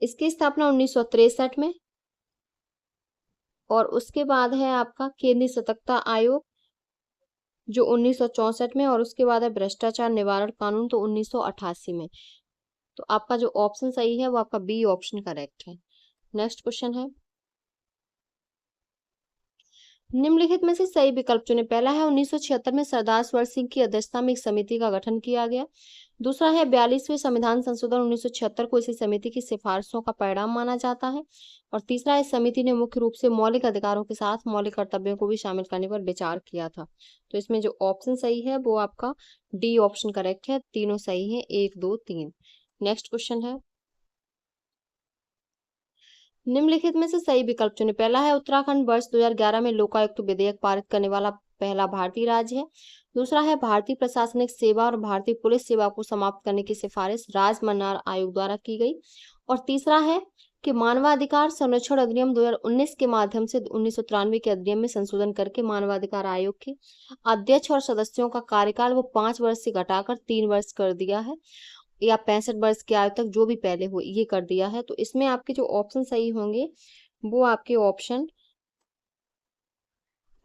S1: इसकी स्थापना 1963 में। और उसके बाद है आपका केंद्रीय सतर्कता आयोग जो 1964 में। और उसके बाद है भ्रष्टाचार निवारण कानून तो 1988 में। तो आपका जो ऑप्शन सही है वो आपका बी ऑप्शन करेक्ट है। नेक्स्ट क्वेश्चन है, निम्नलिखित में से सही विकल्प चुनें। पहला है 1976 में सरदार सरोवर सिंह की अध्यक्षता में एक समिति का गठन किया गया। दूसरा है 42वें संविधान संशोधन 1976 को इसी समिति की सिफारिशों का परिणाम माना जाता है। और तीसरा है समिति ने मुख्य रूप से मौलिक अधिकारों के साथ मौलिक कर्तव्यों को भी शामिल करने पर विचार किया था। तो इसमें जो ऑप्शन सही है वो आपका डी ऑप्शन करेक्ट है, तीनों सही है, 1 2 3। नेक्स्ट क्वेश्चन है, निम्नलिखित में से सही विकल्प चुनें। पहला है उत्तराखंड वर्ष 2011 में लोकायुक्त विधेयक पारित करने वाला पहला भारतीय राज्य है। दूसरा है भारतीय प्रशासनिक सेवा और भारतीय पुलिस सेवा को समाप्त करने की सिफारिश राजमन्नार आयोग द्वारा की गई। और तीसरा है कि मानवाधिकार संरक्षण अधिनियम 2019 के माध्यम से 1993 के अधिनियम में संशोधन करके मानवाधिकार आयोग के अध्यक्ष और सदस्यों का कार्यकाल वो 5 वर्ष से घटाकर 3 वर्ष कर दिया है, या 65 वर्ष की आयु तक जो भी पहले हो ये कर दिया है। तो इसमें आपके जो ऑप्शन सही होंगे वो आपके ऑप्शन,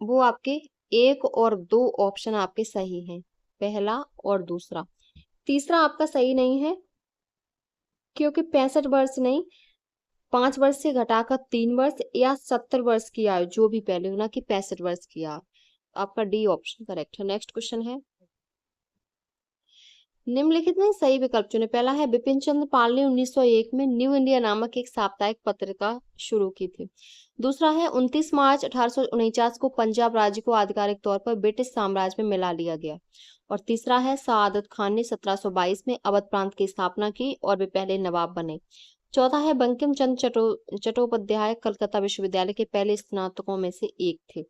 S1: वो आपके 1 और 2 ऑप्शन आपके सही हैं, पहला और दूसरा। तीसरा आपका सही नहीं है क्योंकि 65 वर्ष नहीं, 5 वर्ष से घटाकर 3 वर्ष या 70 वर्ष की आयु जो भी पहले हो, ना कि 65 वर्ष की आयु। आपका डी ऑप्शन करेक्ट है। नेक्स्ट क्वेश्चन है, निम्नलिखित में सही विकल्प चुनें। पहला है बिपिन चंद्र पाल ने 1901 में न्यू इंडिया नामक एक साप्ताहिक पत्रिका शुरू की थी। दूसरा है 29 मार्च 1849 को पंजाब राज्य को आधिकारिक तौर पर ब्रिटिश साम्राज्य में मिला लिया गया। और तीसरा है सआदत खान ने 1722 में अवध प्रांत की स्थापना की और वे पहले नवाब बने। चौथा है बंकिम चंद्र चट्टोपाध्याय कलकत्ता विश्वविद्यालय के पहले स्नातकों में से एक थे।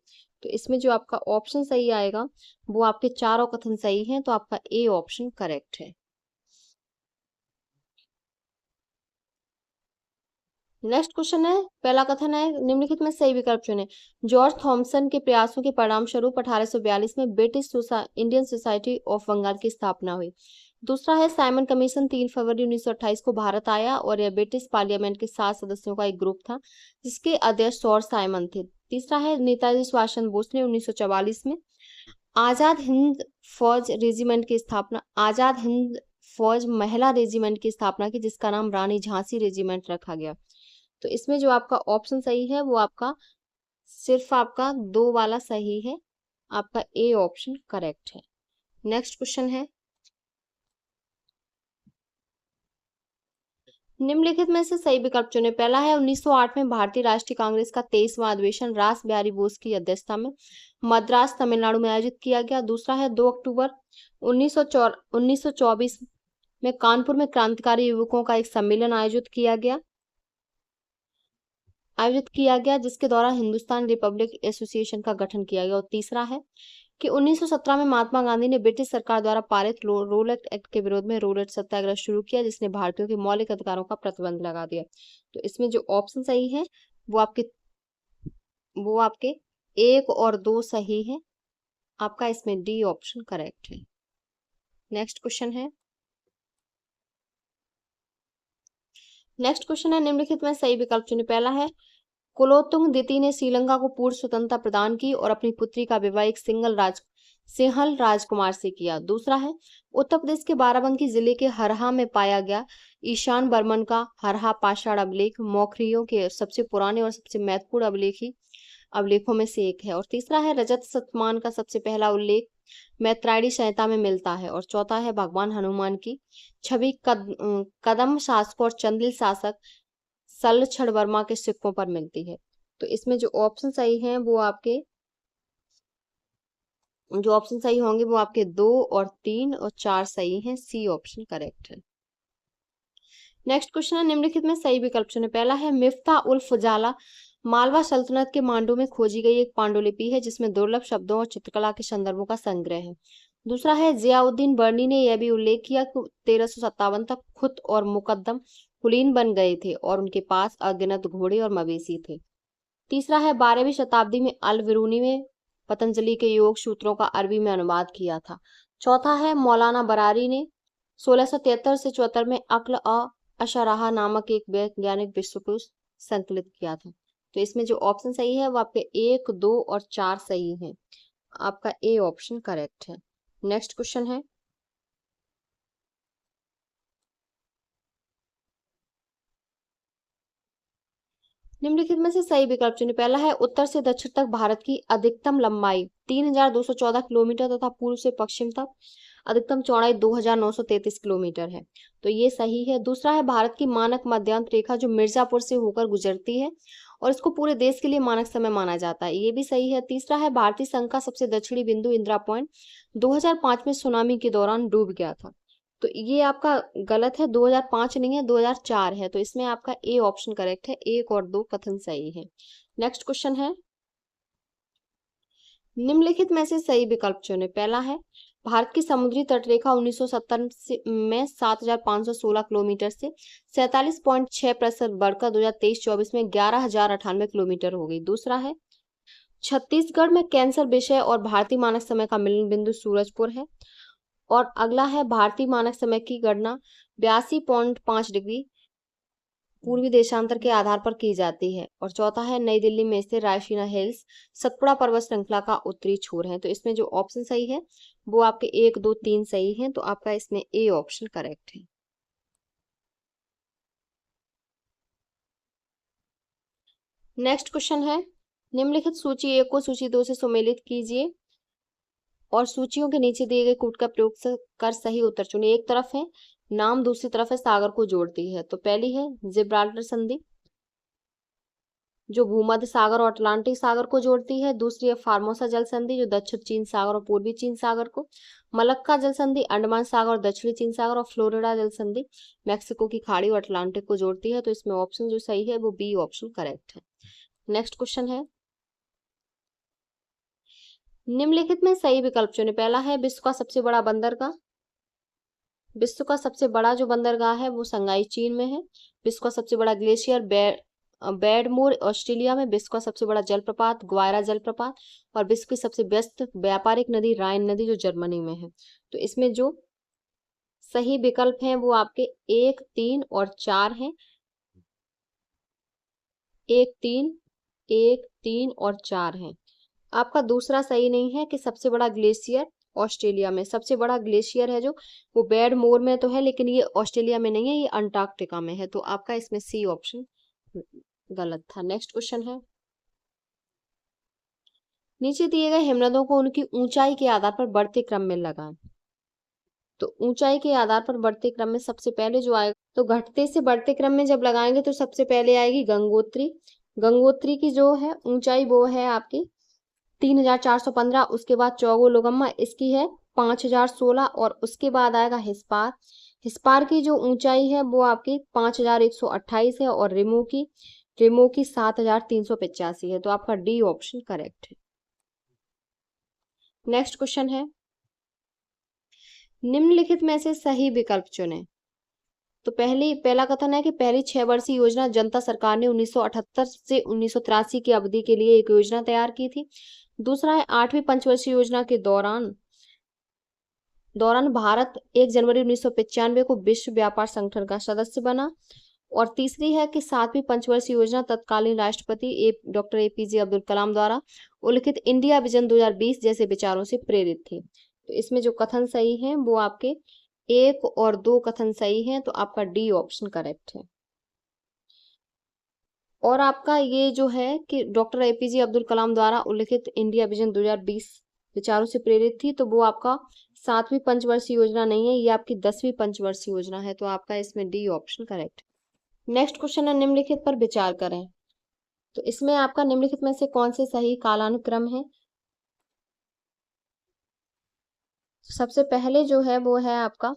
S1: तो इसमें जो आपका ऑप्शन सही आएगा वो आपके चारों कथन सही हैं, तो आपका ए ऑप्शन करेक्ट है। नेक्स्ट क्वेश्चन है, पहला कथन है निम्नलिखित में सही विकल्प चुनें। जॉर्ज थॉमसन के प्रयासों के परिणाम स्वरूप 1842 में British Indian society of Bengal की स्थापना हुई। दूसरा है साइमन कमीशन 3 फरवरी 1928 को भारत आया और यह ब्रिटिश पार्लियामेंट के 7 सदस्यों का एक ग्रुप था जिसके अध्यक्ष सॉर साइमन थे। तीसरा है नेताजी सुभाष चंद्र बोस ने 1944 में आजाद हिंद फौज रेजिमेंट की स्थापना आजाद हिंद फौज महिला रेजिमेंट की स्थापना की जिसका नाम रानी झांसी रेजिमेंट रखा गया। तो इसमें जो आपका ऑप्शन सही है वो आपका सिर्फ आपका 2 वाला सही है, आपका ए ऑप्शन करेक्ट है। नेक्स्ट क्वेश्चन है, निम्नलिखित में से सही विकल्प चुनें। पहला है 1908 में भारतीय राष्ट्रीय कांग्रेस का 23वां अधिवेशन रास बिहारी बोस की अध्यक्षता में मद्रास तमिलनाडु में आयोजित किया गया। दूसरा है 2 अक्टूबर 1924 में कानपुर में क्रांतिकारी युवकों का एक सम्मेलन आयोजित किया गया जिसके द्वारा हिंदुस्तान रिपब्लिक एसोसिएशन का गठन किया गया। और तीसरा है कि 1917 में महात्मा गांधी ने ब्रिटिश सरकार द्वारा पारित रोलेट एक्ट के विरोध में रोलेट सत्याग्रह शुरू किया जिसने भारतीयों के मौलिक अधिकारों का प्रतिबंध लगा दिया। तो इसमें जो ऑप्शन सही है वो आपके 1 और 2 सही है, आपका इसमें डी ऑप्शन करेक्ट है। नेक्स्ट क्वेश्चन है, निम्नलिखित में सही विकल्प चुनें। पहला है कुलोत्तुंग द्वितीय ने श्रीलंका को पूर्ण स्वतंत्रता प्रदान की और अपनी पुत्री का विवाह एक सिंहल राजकुमार से किया। दूसरा है उत्तर प्रदेश के बाराबंकी जिले के हरहा में पाया गया ईशान बर्मन का हरहा पाषाण अभिलेख मौखरियों के सबसे पुराने और सबसे महत्वपूर्ण अभिलेखों में से एक है। और तीसरा है रजत शतमान का सबसे पहला उल्लेख मैत्रायणी संहिता में मिलता है। और चौथा है भगवान हनुमान की छवि कदम शासक और चंदिल शासक सलक्षण वर्मा के सिक्कों पर मिलती है। तो इसमें जो ऑप्शन सही हैं वो आपके 2 और 3 और 4 सही हैं, सी ऑप्शन करेक्ट है। नेक्स्ट क्वेश्चन है, निम्नलिखित में सही विकल्प चुनें। पहला है मिफ्ता उल फुजाला मालवा सल्तनत के मांडू में खोजी गई एक पांडुलिपि है जिसमें दुर्लभ शब्दों और चित्रकला के संदर्भों का संग्रह है। दूसरा है जियाउद्दीन बर्नी ने यह भी उल्लेख किया कि 1357 तक खुत और मुकद्दम कुलीन बन गए थे और उनके पास अगिनत घोड़े और मवेशी थे। तीसरा है 12वीं शताब्दी में अल बिरूनी में पतंजलि के योग सूत्रों का अरबी में अनुवाद किया था। चौथा है मौलाना बरारी ने 1673 से 74 में अक्ल अशराहा नामक एक वैज्ञानिक विश्वकोश संकलित किया था। तो इसमें जो ऑप्शन सही है वो आपके 1, 2 और 4 सही हैं, आपका ए ऑप्शन करेक्ट है। नेक्स्ट क्वेश्चन है, निम्नलिखित में से सही विकल्प चुनें। पहला है उत्तर से दक्षिण तक भारत की अधिकतम लंबाई 3214 किलोमीटर तथा पूर्व से पश्चिम तक अधिकतम चौड़ाई 2933 किलोमीटर है, तो ये सही है। दूसरा है भारत की मानक मध्यांतर रेखा जो मिर्जापुर से होकर गुजरती है और इसको पूरे देश के लिए मानक समय माना जाता है, ये भी सही है। तीसरा है भारतीय संघ का सबसे दक्षिणी बिंदु इंदिरा पॉइंट 2005 में सुनामी के दौरान डूब गया था, तो ये आपका गलत है, 2005 नहीं है 2004 है, तो इसमें आपका ए ऑप्शन करेक्ट है। 1 और 2 कथन सही है। नेक्स्ट क्वेश्चन है, निम्नलिखित में से सही विकल्प चुनें। पहला है भारत की समुद्री तटरेखा 1970 में 7516 किलोमीटर से 47.6% बढ़कर 2023-24 में 11098 किलोमीटर हो गई। दूसरा है छत्तीसगढ़ में कैंसर विषय और भारतीय मानक समय का मिलन बिंदु सूरजपुर है। और अगला है भारतीय मानक समय की गणना 82.5 डिग्री पूर्वी देशांतर के आधार पर की जाती है। और चौथा है नई दिल्ली में स्थित रायसीना हिल्स सतपुड़ा पर्वत श्रृंखला का उत्तरी छोर है। तो इसमें जो ऑप्शन सही है वो आपके 1, 2, 3 सही हैं, तो आपका इसमें ए ऑप्शन करेक्ट है। नेक्स्ट क्वेश्चन है, निम्नलिखित सूची 1 को सूची 2 से सुमेलित कीजिए और सूचियों के नीचे दिए गए कूट का प्रयोग कर सही उत्तर चुनिए। एक तरफ है नाम, दूसरी तरफ है सागर को जोड़ती है। तो पहली है जिब्राल्टर संधि जो भूमध्य सागर और अटलांटिक सागर को जोड़ती है। दूसरी है फार्मोसा जल संधि जो दक्षिण चीन सागर और पूर्वी चीन सागर को, मलक्का जल संधि अंडमान सागर और दक्षिणी चीन सागर, और फ्लोरिडा जल संधि मैक्सिको की खाड़ी और अटलांटिक को जोड़ती है। तो इसमें ऑप्शन जो सही है वो बी ऑप्शन करेक्ट है। नेक्स्ट क्वेश्चन है, निम्नलिखित में सही विकल्प चुनें। पहला है विश्व का सबसे बड़ा जो बंदरगाह है वो संगाई चीन में है। विश्व का सबसे बड़ा ग्लेशियर बैडमोर ऑस्ट्रेलिया में विश्व का सबसे बड़ा जलप्रपात ग्वायरा जलप्रपात, और विश्व की सबसे व्यस्त व्यापारिक नदी राइन नदी जो जर्मनी में है। तो इसमें जो सही विकल्प हैं वो आपके 1, 3 और 4 हैं। 1, 3, 1, 3 और 4 हैं। आपका दूसरा सही नहीं है कि सबसे बड़ा ग्लेशियर ऑस्ट्रेलिया में। सबसे बड़ा ग्लेशियर है जो वो बैडमोर में तो है, लेकिन ये ऑस्ट्रेलिया में नहीं है, ये अंटार्कटिका में है। तो आपका इसमें सी ऑप्शन गलत था। नेक्स्ट क्वेश्चन है, नीचे दिए गए हिमनदों को उनकी ऊंचाई के आधार पर बढ़ते क्रम में लगाएं। तो ऊंचाई के आधार पर बढ़ते क्रम में सबसे पहले जो आएगा, तो घटते से बढ़ते क्रम में जब लगाएंगे तो सबसे पहले आएगी गंगोत्री। गंगोत्री की जो है ऊंचाई वो है आपकी 3415। उसके बाद चौगोलुगम्मा, इसकी है 5016, और उसके बाद आएगा हिस्पार। हिस्पार की जो ऊंचाई है वो आपकी 5128 है, और रिमो की 7385 है। तो आपका डी ऑप्शन करेक्ट है। नेक्स्ट क्वेश्चन है, निम्नलिखित में से सही विकल्प चुनें। तो पहला कथन है कि पहली 6 वर्षीय योजना जनता सरकार ने 1978 से 1983 की अवधि के लिए एक योजना तैयार की थी। दूसरा है 8वीं पंचवर्षीय योजना के दौरान भारत 1 जनवरी 1995 को विश्व व्यापार संगठन का सदस्य बना। और तीसरी है कि 7वीं पंचवर्षीय योजना तत्कालीन राष्ट्रपति डॉक्टर एपीजे अब्दुल कलाम द्वारा उल्लिखित इंडिया विजन 2020 जैसे विचारों से प्रेरित थी। तो इसमें जो कथन सही है वो आपके 1 और 2 कथन सही हैं। तो आपका डी ऑप्शन करेक्ट है। और आपका ये जो है कि डॉक्टर एपीजे अब्दुल कलाम द्वारा उल्लिखित इंडिया विजन 2020 विचारों से प्रेरित थी, तो वो आपका 7वीं पंचवर्षीय योजना नहीं है, ये आपकी 10वीं पंचवर्षीय योजना है। तो आपका इसमें D option correct. Next question है, निम्नलिखित पर विचार करें। तो इसमें आपका निम्नलिखित में से कौन से सही कालानुक्रम है। सबसे पहले जो है वो है आपका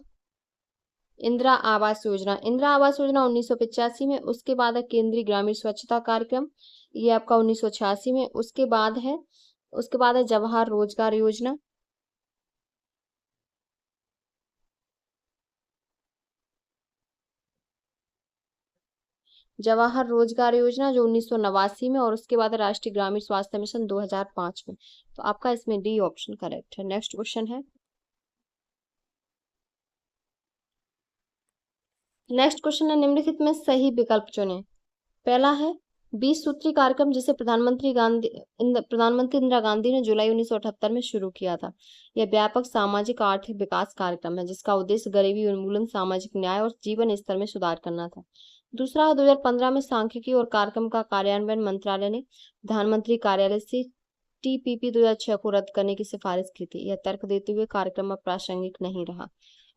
S1: इंदिरा आवास योजना। इंदिरा आवास योजना 1985 में। उसके बाद है केंद्रीय ग्रामीण स्वच्छता कार्यक्रम, ये आपका 1986 में। उसके बाद है जवाहर रोजगार योजना। जवाहर रोजगार योजना जो 1989 में। और उसके बाद है राष्ट्रीय ग्रामीण स्वास्थ्य मिशन 2005 में। तो आपका इसमें डी ऑप्शन करेक्ट है। नेक्स्ट क्वेश्चन है, निम्नलिखित में सही विकल्प चुनें। पहला है 20 सूत्री कार्यक्रम, जिसे प्रधानमंत्री इंदिरा गांधी ने जुलाई 1978 में शुरू किया था। यह व्यापक सामाजिक आर्थिक विकास कार्यक्रम है जिसका उद्देश्य गरीबी उन्मूलन, सामाजिक न्याय और जीवन स्तर में सुधार करना था। दूसरा है 2015 में सांख्यिकी और कार्यक्रम का कार्यान्वयन मंत्रालय ने प्रधानमंत्री कार्यालय से टीपीपी 2006 को रद्द करने की सिफारिश की थी। यह तर्क देते हुए कार्यक्रम प्रासंगिक नहीं रहा।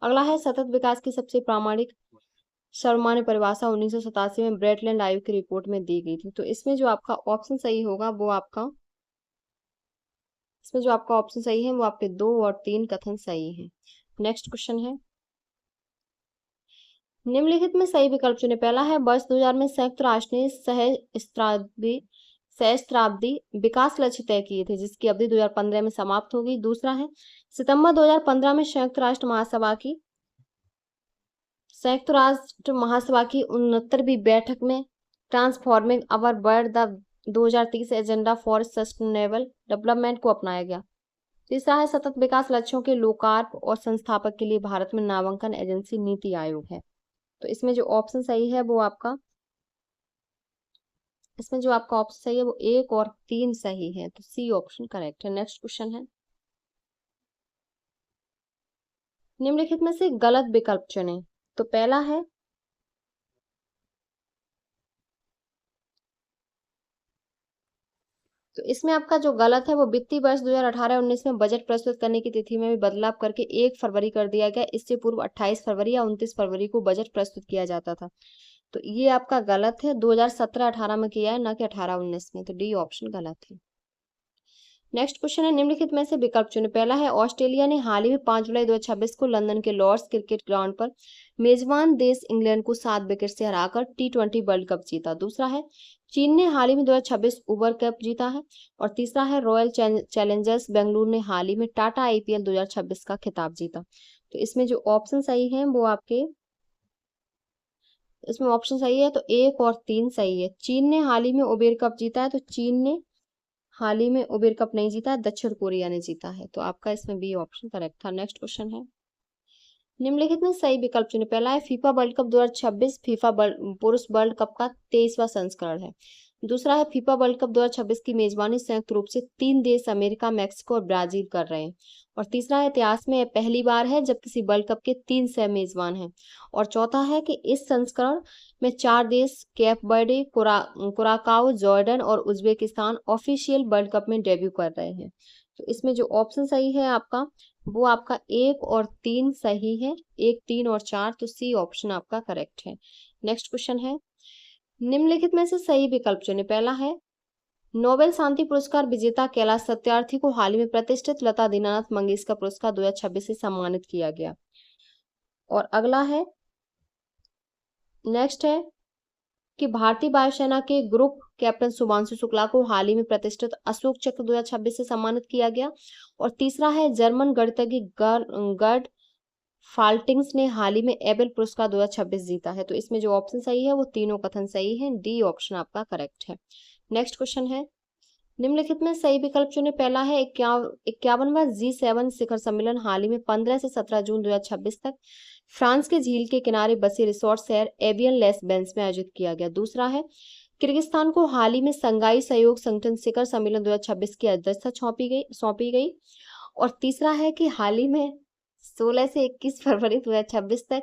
S1: अगला है सतत विकास की सबसे प्रामाणिक सर्वमान्य परिभाषा 1987 में ब्रेटलैंड आयोग की रिपोर्ट में दी गई थी। तो इसमें जो आपका ऑप्शन सही होगा वो आपका ऑप्शन सही है वो आपके 2 और 3 कथन सही हैं। नेक्स्ट क्वेश्चन है, निम्नलिखित में सही विकल्प चुने। पहला है वर्ष 2000 में संयुक्त राष्ट्र ने सहस्त्राब्दी विकास लक्ष्य तय किए थे जिसकी अवधि 2015 में समाप्त होगी। दूसरा है सितंबर 2015 में संयुक्त राष्ट्र महासभा की 69वीं बैठक में transforming our world the 2030 agenda for sustainable development को अपनाया गया। तीसरा है सतत विकास लक्ष्यों के लोकार्पण और संस्थापक के लिए भारत में नामांकन एजेंसी नीति आयोग है। तो इसमें जो ऑप्शन सही है वो आपका ऑप्शन सही है वो 1 और 3 सही है। तो सी ऑप्शन करेक्ट है। नेक्स्ट क्वेश्चन है, निम्नलिखित में से गलत विकल्प चुनें। तो पहला है तो इसमें आपका जो गलत है वो वित्तीय वर्ष 2018-19 में बजट प्रस्तुत करने की तिथि में भी बदलाव करके 1 फरवरी कर दिया गया। इससे पूर्व 28 फरवरी या 29 फरवरी को बजट प्रस्तुत किया जाता था। तो ये आपका गलत है, 2017-18 में किया है, ना कि 18-19 में। तो डी ऑप्शन गलत है। नेक्स्ट क्वेश्चन है, निम्नलिखित में से विकल्प चुनें। पहला है ऑस्ट्रेलिया ने हाल ही में 5 जुलाई 2026 को लंदन के लॉर्ड्स क्रिकेट ग्राउंड पर मेजबान देश इंग्लैंड को 7 विकेट से हराकर T20 वर्ल्ड कप जीता। दूसरा है चीन ने हाल ही में 2026 उबर कप जीता है। और तीसरा है रॉयल चैलेंजर्स बेंगलुरु ने हाल ही में टाटा IPL 2026 का खिताब जीता। तो इसमें जो ऑप्शन सही है वो आपके इसमें ऑप्शन सही है तो 1 और 3 सही है। चीन ने हाल ही में उबेर कप जीता है, तो चीन ने हाल ही में उबेर कप नहीं जीता, दक्षिण कोरिया ने जीता है। तो आपका इसमें बी ऑप्शन करेक्ट था। नेक्स्ट क्वेश्चन है, निम्नलिखित में सही विकल्प चुने। पहला है फीफा वर्ल्ड कप 2026 फीफा पुरुष वर्ल्ड कप का 23वां संस्करण है। दूसरा है फीफा वर्ल्ड कप 2026 की मेजबानी संयुक्त रूप से 3 देश अमेरिका, मैक्सिको और ब्राजील कर रहे हैं। और तीसरा है इतिहास में यह पहली बार है जब किसी वर्ल्ड कप के 3 सह मेजबान हैं। और चौथा है कि इस संस्करण में 4 देश कैप बर्डे, कुराकाओ, जॉर्डन और उज्बेकिस्तान ऑफिशियल वर्ल्ड कप में डेब्यू कर रहे हैं। तो इसमें जो ऑप्शन सही है आपका, वो आपका 1 और 3 सही है, 1, 3 और 4, तो सी ऑप्शन आपका करेक्ट है। नेक्स्ट क्वेश्चन है, निम्नलिखित में से सही विकल्प चुने। पहला है नोबेल शांति पुरस्कार विजेता कैलाश सत्यार्थी को हाल ही में प्रतिष्ठित लता दीनानाथ मंगेशकर पुरस्कार 2026 से सम्मानित किया गया। और अगला है, नेक्स्ट है कि भारतीय वायुसेना के ग्रुप कैप्टन शुभांशु शुक्ला को हाल ही में प्रतिष्ठित अशोक चक्र 2026 से सम्मानित किया गया। और तीसरा है जर्मन गणितज्ञ गर्ड फाल्टिंग्स ने हाल ही में एबेल पुरस्कार 2026 जीता है। तो इसमें जो ऑप्शन सही है वो तीनों कथन सही है, डी ऑप्शन आपका करेक्ट है। नेक्स्ट क्वेश्चन है, निम्नलिखित में सही विकल्प चुने। पहला है 51वां G7 शिखर सम्मेलन हाल ही में 15 से 17 जून 2026 तक फ्रांस के झील के किनारे बसे रिसोर्ट शहर एवियन लेस बेंस में आयोजित किया गया। दूसरा है किर्गिस्तान को हाल ही में संघाई सहयोग संगठन शिखर सम्मेलन 2026 की अध्यक्षता सौंपी गई। और तीसरा है कि हाल ही में 16 से 21 फरवरी 2026 तक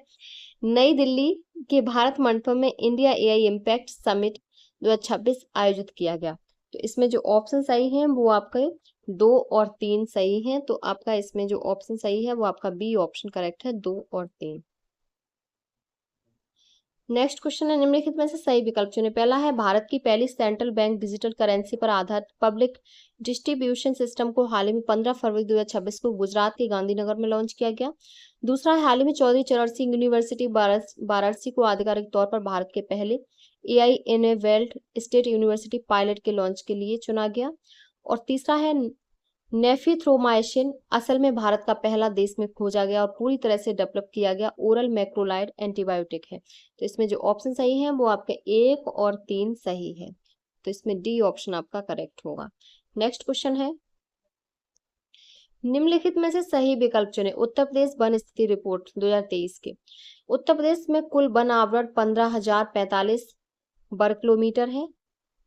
S1: नई दिल्ली के भारत मंडपम में इंडिया एआई इम्पैक्ट समिट 2026 आयोजित किया गया। तो इसमें जो ऑप्शन सही हैं वो आपके 2 और 3 सही हैं। तो आपका इसमें जो ऑप्शन सही है वो आपका बी ऑप्शन करेक्ट है, 2 और 3। नेक्स्ट क्वेश्चन है, निम्नलिखित में से सही विकल्प चुने। पहला है भारत की पहली सेंट्रल बैंक डिजिटल करेंसी पर आधारित पब्लिक डिस्ट्रीब्यूशन सिस्टम को हाल ही में 15 फरवरी 2026 को गुजरात के गांधीनगर में लॉन्च किया गया। दूसरा है हाल ही में चौधरी चरण सिंह यूनिवर्सिटी वाराणसी को आधिकारिक तौर पर भारत के पहले AI enabled state university pilot के लॉन्च के लिए चुना गया। और तीसरा है नेफिथ्रोमाइसिन असल में भारत का पहला देश में खोजा गया और पूरी तरह से डेवलप किया गया ओरल मैक्रोलाइड एंटीबायोटिक है। तो इसमें जो ऑप्शन सही है वो आपके 1 और 3 सही है। तो इसमें डी ऑप्शन आपका करेक्ट होगा। नेक्स्ट क्वेश्चन है, निम्नलिखित में से सही विकल्प चुने। उत्तर प्रदेश वन स्थिति रिपोर्ट 2023 के उत्तर प्रदेश में कुल वन आवरण 15,045 वर्ग किलोमीटर है।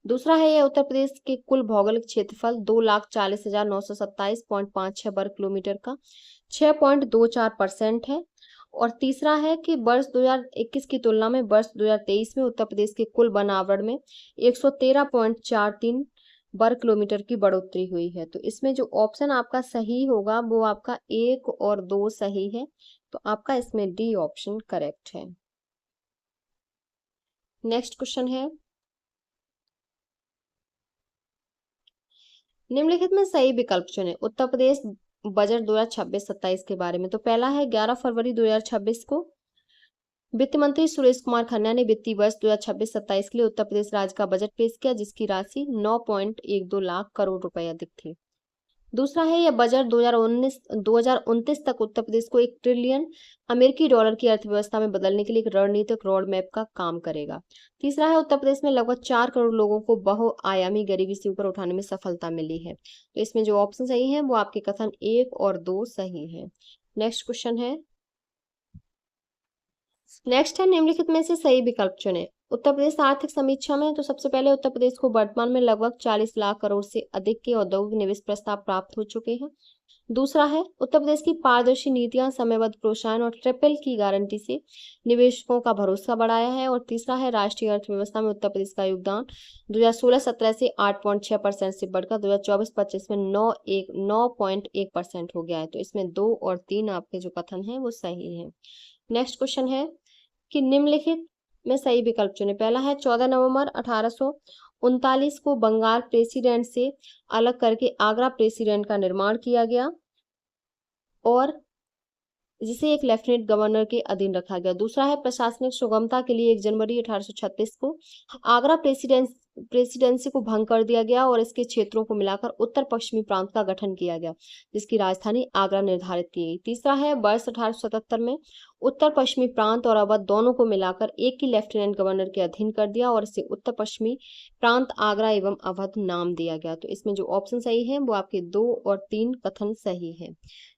S1: दूसरा है यह उत्तर प्रदेश के कुल भौगोलिक क्षेत्रफल 2,40,927.56 वर्ग किलोमीटर का 6.24% है। और तीसरा है कि वर्ष 2021 की तुलना में वर्ष 2023 में उत्तर प्रदेश के कुल वन आवरण में 113.43 वर्ग किलोमीटर की बढ़ोतरी हुई है। तो इसमें जो ऑप्शन आपका सही होगा वो आपका 1 और 2 सही है। तो आपका इसमें डी ऑप्शन करेक्ट है। नेक्स्ट क्वेश्चन है, निम्नलिखित में सही विकल्प चुने। उत्तर प्रदेश बजट 2026-27 के बारे में तो पहला है 11 फरवरी 2026 को वित्त मंत्री सुरेश कुमार खन्ना ने वित्तीय वर्ष 2026-27 के लिए उत्तर प्रदेश राज्य का बजट पेश किया, जिसकी राशि 9.12 लाख करोड़ रुपए अधिक थी। दूसरा है यह बजट 2029 तक उत्तर प्रदेश को 1 ट्रिलियन अमेरिकी डॉलर की अर्थव्यवस्था में बदलने के लिए एक रणनीतिक रोड मैप का काम करेगा। तीसरा है उत्तर प्रदेश में लगभग 4 करोड़ लोगों को बहुआयामी गरीबी से ऊपर उठाने में सफलता मिली है। तो इसमें जो ऑप्शन सही है वो आपके कथन 1 और 2 सही है। नेक्स्ट क्वेश्चन है, नेक्स्ट है निम्नलिखित में से सही विकल्प चुने। उत्तर प्रदेश आर्थिक समीक्षा में तो सबसे पहले उत्तर प्रदेश को वर्तमान में लगभग 40 लाख करोड़ से अधिक के औद्योगिक निवेश प्रस्ताव प्राप्त हो चुके हैं। दूसरा है उत्तर प्रदेश की पारदर्शी नीतियां समयबद्ध प्रोत्साहन और ट्रिपल की गारंटी से निवेशकों का भरोसा बढ़ाया है। और तीसरा है राष्ट्रीय अर्थव्यवस्था में उत्तर प्रदेश का योगदान 2016-17 से 8.6% से बढ़कर 2024-25 में 9.1% हो गया है। तो इसमें 2 और 3 आपके जो कथन है वो सही है। नेक्स्ट क्वेश्चन है कि निम्नलिखित में सही विकल्प चुने। पहला है 14 नवंबर 1839 को बंगाल प्रेसिडेंट से अलग करके आगरा प्रेसिडेंट का निर्माण किया गया और जिसे एक लेफ्टिनेंट गवर्नर के अधीन रखा गया। दूसरा है प्रशासनिक सुगमता के लिए 1 जनवरी 1836 को आगरा प्रेसिडेंसी को भंग कर दिया गया और इसके क्षेत्रों को मिलाकर उत्तर पश्चिमी प्रांत का गठन किया गया, जिसकी राजधानी आगरा निर्धारित की गई। तीसरा है, वर्ष 1877 में उत्तर पश्चिमी प्रांत और अवध दोनों को मिलाकर एक ही लेफ्टिनेंट गवर्नर के अधीन कर दिया और इसे उत्तर पश्चिमी प्रांत आगरा एवं अवध नाम दिया गया। तो इसमें जो ऑप्शन सही है वो आपके 2 और 3 कथन सही है।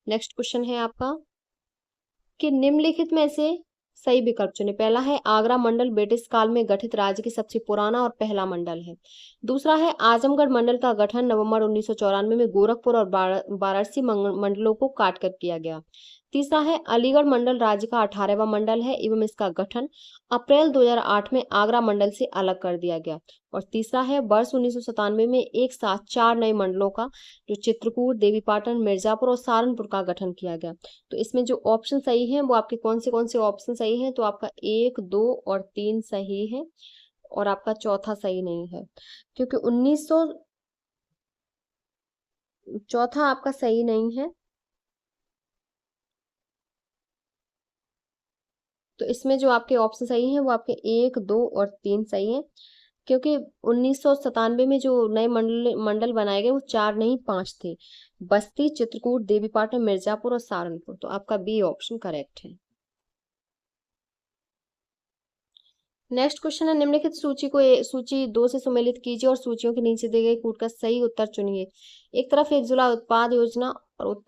S1: नेक्स्ट क्वेश्चन है आपका कि निम्नलिखित में से सही विकल्प चुने। पहला है, आगरा मंडल ब्रिटिश काल में गठित राज्य की सबसे पुराना और पहला मंडल है। दूसरा है, आजमगढ़ मंडल का गठन नवंबर 1994 में गोरखपुर और वाराणसी मंडलों को काटकर किया गया। तीसरा है, अलीगढ़ मंडल राज्य का 18वां मंडल है एवं इसका गठन अप्रैल 2008 में आगरा मंडल से अलग कर दिया गया। और तीसरा है, वर्ष 1997 में एक साथ 4 नए मंडलों का, जो चित्रकूट, देवीपाटन, मिर्जापुर और सहारनपुर का गठन किया गया। तो इसमें जो ऑप्शन सही है वो आपके कौन से ऑप्शन सही है? तो आपका 1, 2 और 3 सही है और आपका चौथा सही नहीं है, क्योंकि 1900 चौथा आपका सही नहीं है। तो इसमें जो आपके ऑप्शन सही है वो आपके 1, 2 और 3 सही है, क्योंकि 1997 में जो नए मंडल मंडल बनाए गए वो 4 नहीं 5 थे। बस्ती, चित्रकूट, देवीपाटन, मिर्जापुर और सहारनपुर। तो आपका बी ऑप्शन करेक्ट है। नेक्स्ट क्वेश्चन है, निम्नलिखित सूची 2 से सुमेलित कीजिए और सूचियों के नीचे दिए गए कूट का सही उत्तर चुनिए। एक तरफ एक जिला उत्पाद योजना और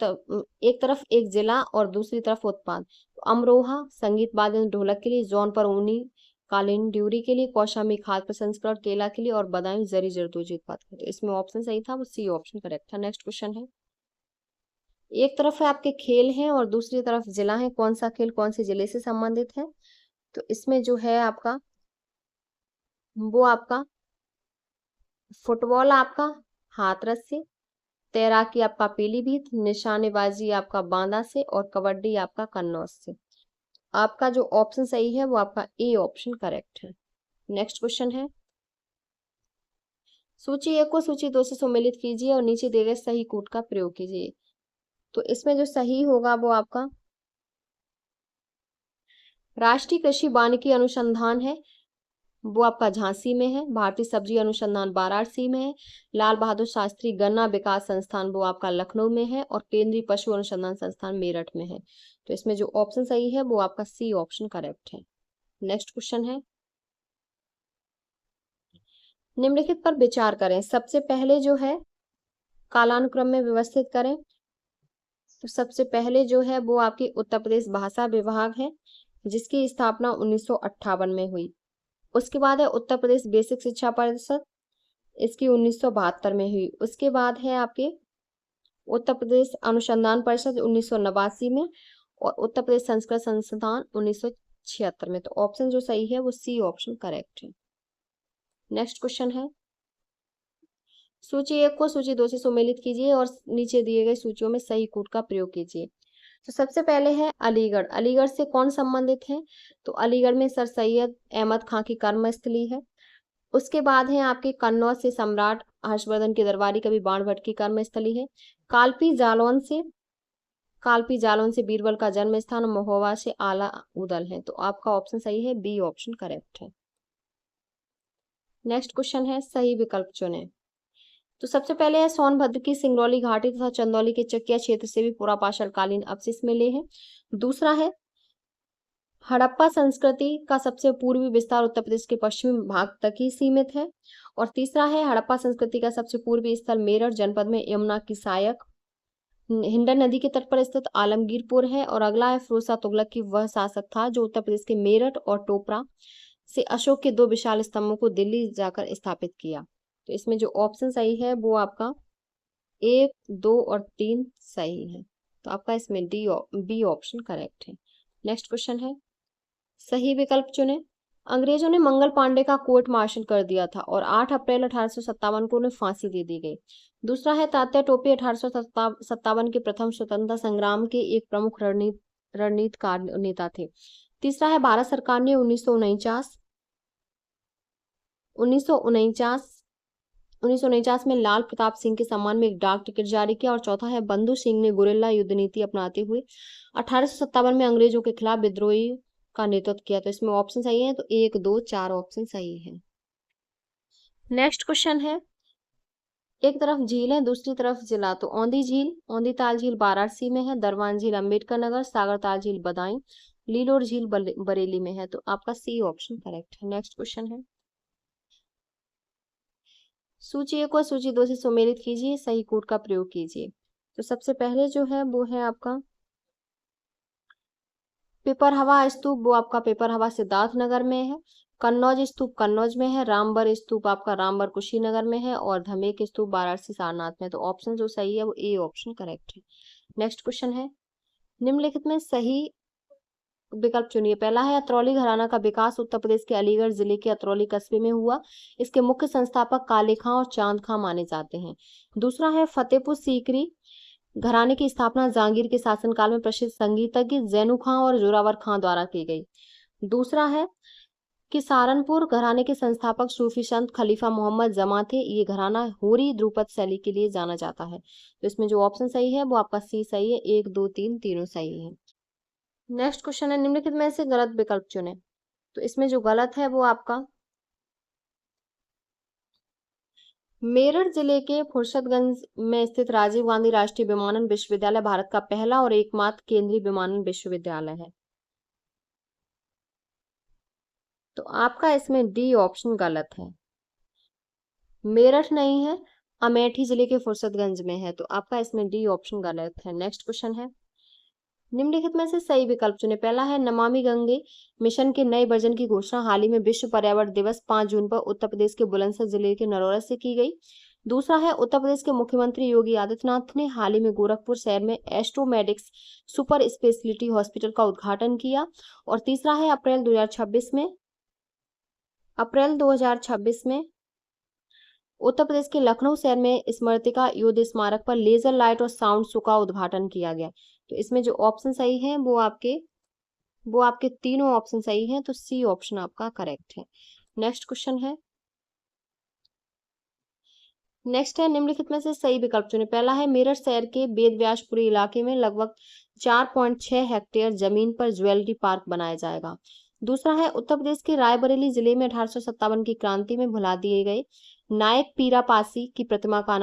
S1: एक तरफ एक जिला और दूसरी तरफ उत्पाद। तो अमरोहा संगीत वादन ढोलक के लिए, जौनपुर ऊनी कालीन ड्यूरी के लिए, कौशाम्बी खाद्य प्रसंस्करण केला के लिए और बदायूं जरी जरदोजी उत्पाद के लिए। तो इसमें ऑप्शन सही था, वो सी ऑप्शन करेक्ट था। नेक्स्ट क्वेश्चन है, एक तरफ है आपके खेल हैं और दूसरी तरफ जिला है, कौन सा खेल कौन से जिले से संबंधित है? तो इसमें जो है आपका वो आपका फुटबॉल आपका हाथरस से, तैराकी आपका पीलीभीत, निशानेबाजी आपका बांदा से और कबड्डी आपका कन्नौज से। आपका जो ऑप्शन सही है वो आपका ए ऑप्शन करेक्ट है। नेक्स्ट क्वेश्चन है, सूची 1 को सूची 2 से सम्मिलित कीजिए और नीचे दिए गए सही कूट का प्रयोग कीजिए। तो इसमें जो सही होगा वो आपका राष्ट्रीय कृषि वानिकी अनुसंधान है, वो आपका झांसी में है। भारतीय सब्जी अनुसंधान वाराणसी में है। लाल बहादुर शास्त्री गन्ना विकास संस्थान वो आपका लखनऊ में है और केंद्रीय पशु अनुसंधान संस्थान मेरठ में है। तो इसमें जो ऑप्शन सही है वो आपका सी ऑप्शन करेक्ट है। नेक्स्ट क्वेश्चन है, निम्नलिखित पर विचार करें। सबसे पहले जो है कालानुक्रम में व्यवस्थित करें। तो सबसे पहले जो है वो आपकी उत्तर प्रदेश भाषा विभाग है, जिसकी स्थापना 1958 में हुई। उसके बाद है उत्तर प्रदेश बेसिक शिक्षा परिषद, इसकी 1972 में हुई। उसके बाद है आपके उत्तर प्रदेश अनुसंधान परिषद 1989 में और उत्तर प्रदेश संस्कृत संस्थान 1976 में। तो ऑप्शन जो सही है वो सी ऑप्शन करेक्ट है। नेक्स्ट क्वेश्चन है, सूची 1 को सूची 2 से सुमेलित कीजिए और नीचे दिए गए सूचियों में सही कूट का प्रयोग कीजिए। तो सबसे पहले है अलीगढ़। अलीगढ़ से कौन संबंधित है? तो अलीगढ़ में सर सैयद अहमद खां की कर्मस्थली है। उसके बाद है आपके कन्नौज से सम्राट हर्षवर्धन की दरबारी कवि बाणभट्ट की कर्मस्थली है। कालपी जालौन से बीरबल का जन्म स्थान और महोबा से आला उदल है। तो आपका ऑप्शन सही है, बी ऑप्शन करेक्ट है। नेक्स्ट क्वेश्चन है, सही विकल्प चुने। तो सबसे पहले है सोनभद्र की सिंगरौली घाटी तथा चंदौली के चकिया क्षेत्र से भी पुरापाषाण कालीन अवशेष मिले हैं। दूसरा है, हड़प्पा संस्कृति का सबसे पूर्वी विस्तार उत्तर प्रदेश के पश्चिमी भाग तक ही सीमित है। और तीसरा है, हड़प्पा संस्कृति का सबसे पूर्वी स्थल मेरठ जनपद में यमुना की सहायक हिंडन नदी के तट पर स्थित आलमगीरपुर है। और अगला है, फिरोज शाह तुगलक की वह शासक था जो उत्तर प्रदेश के मेरठ और टोपरा से अशोक के 2 विशाल स्तंभों को दिल्ली जाकर स्थापित किया। तो इसमें जो ऑप्शन सही है वो आपका 1, 2 और 3 सही है। तो आपका इसमें बी ऑप्शन करेक्ट है। नेक्स्ट क्वेश्चन है, सही विकल्प चुने। अंग्रेजों ने मंगल पांडे का कोर्ट मार्शल कर दिया था और 8 अप्रैल 1857 को उन्हें फांसी दे दी गई। दूसरा है, तात्या टोपे 1857 के प्रथम स्वतंत्रता संग्राम के एक प्रमुख रणनीतिकार नेता थे। तीसरा है, भारत सरकार ने 1949 में लाल प्रताप सिंह के सम्मान में एक डाक टिकट जारी किया। और चौथा है, बंधु सिंह ने गुरिल्ला युद्ध नीति अपनाते हुए 1857 में अंग्रेजों के खिलाफ विद्रोही का नेतृत्व किया। तो इसमें ऑप्शन सही है, तो 1, 2, 4 ऑप्शन सही है। नेक्स्ट क्वेश्चन है, एक तरफ झील है दूसरी तरफ जिला, तो औंधी झील, औंधी ताल झील वाराणसी में है, दरवान झील अम्बेडकर नगर, सागर ताल झील बदायूं, लीलोर झील बरेली में है। तो आपका सी ऑप्शन करेक्ट है। नेक्स्ट क्वेश्चन है, सूची 1 और सूची 2 से सुमेलित कीजिए, सही कोड का प्रयोग कीजिए। तो सबसे पहले जो है वो है आपका पिपरहवा स्तूप, वो आपका पिपरहवा सिद्धार्थ नगर में है। कन्नौज स्तूप कन्नौज में है। रामबर स्तूप आपका रामबर कुशीनगर में है। और धमेक स्तूप वाराणसी सारनाथ में। तो ऑप्शन जो सही है वो ए ऑप्शन करेक्ट है। नेक्स्ट क्वेश्चन है, निम्नलिखित में सही विकल्प चुनिए। पहला है, अतरौली घराना का विकास उत्तर प्रदेश के अलीगढ़ जिले के अतरौली कस्बे में हुआ। इसके मुख्य संस्थापक काले खां और चांद खां माने जाते हैं। दूसरा है, फतेहपुर सीकरी घराने की स्थापना जहांगीर के शासनकाल में प्रसिद्ध संगीतज्ञ जैनू खां और जोरावर खां द्वारा की गई। दूसरा है कि सहारनपुर घराने के संस्थापक सूफी संत खलीफा मोहम्मद जमा थे। ये घराना होरी ध्रुपद शैली के लिए जाना जाता है। तो इसमें जो ऑप्शन सही है वो आपका सी सही है। 1 2 3 तीनों सही है। नेक्स्ट क्वेश्चन है, निम्नलिखित में से गलत विकल्प चुने। तो इसमें जो गलत है वो आपका मेरठ जिले के फुर्सतगंज में स्थित राजीव गांधी राष्ट्रीय विमानन विश्वविद्यालय भारत का पहला और एकमात्र केंद्रीय विमानन विश्वविद्यालय है। तो आपका इसमें डी ऑप्शन गलत है। मेरठ नहीं है, अमेठी जिले के फुर्सतगंज में है। तो आपका इसमें डी ऑप्शन गलत है। नेक्स्ट क्वेश्चन है, निम्नलिखित में से सही विकल्प चुने। पहला है, नमामि गंगे मिशन के नए वर्जन की घोषणा हाल ही में विश्व पर्यावरण दिवस 5 जून पर उत्तर प्रदेश के बुलंदशहर जिले के नरौरा से की गई। दूसरा है, उत्तर प्रदेश के मुख्यमंत्री योगी आदित्यनाथ ने हाल ही में गोरखपुर शहर में एस्ट्रोमेडिक्स सुपर स्पेशलिटी हॉस्पिटल का उद्घाटन किया। और तीसरा है, अप्रैल 2026 में उत्तर प्रदेश के लखनऊ शहर में स्मृतिका युद्ध स्मारक पर लेजर लाइट और साउंड शो का उद्घाटन किया गया। तो इसमें जो ऑप्शन सही है वो आपके तीनों ऑप्शन सही हैं। तो सी ऑप्शन आपका करेक्ट है। नेक्स्ट क्वेश्चन है, निम्नलिखित में से सही विकल्प चुने। पहला है, मेरठ शहर के बेदव्यासपुरी इलाके में लगभग 4.6 हेक्टेयर जमीन पर ज्वेलरी पार्क बनाया जाएगा। दूसरा है, उत्तर प्रदेश के रायबरेली जिले में 1857 की क्रांति में भुला दिए गए नायक पीरापासी की प्रतिमा का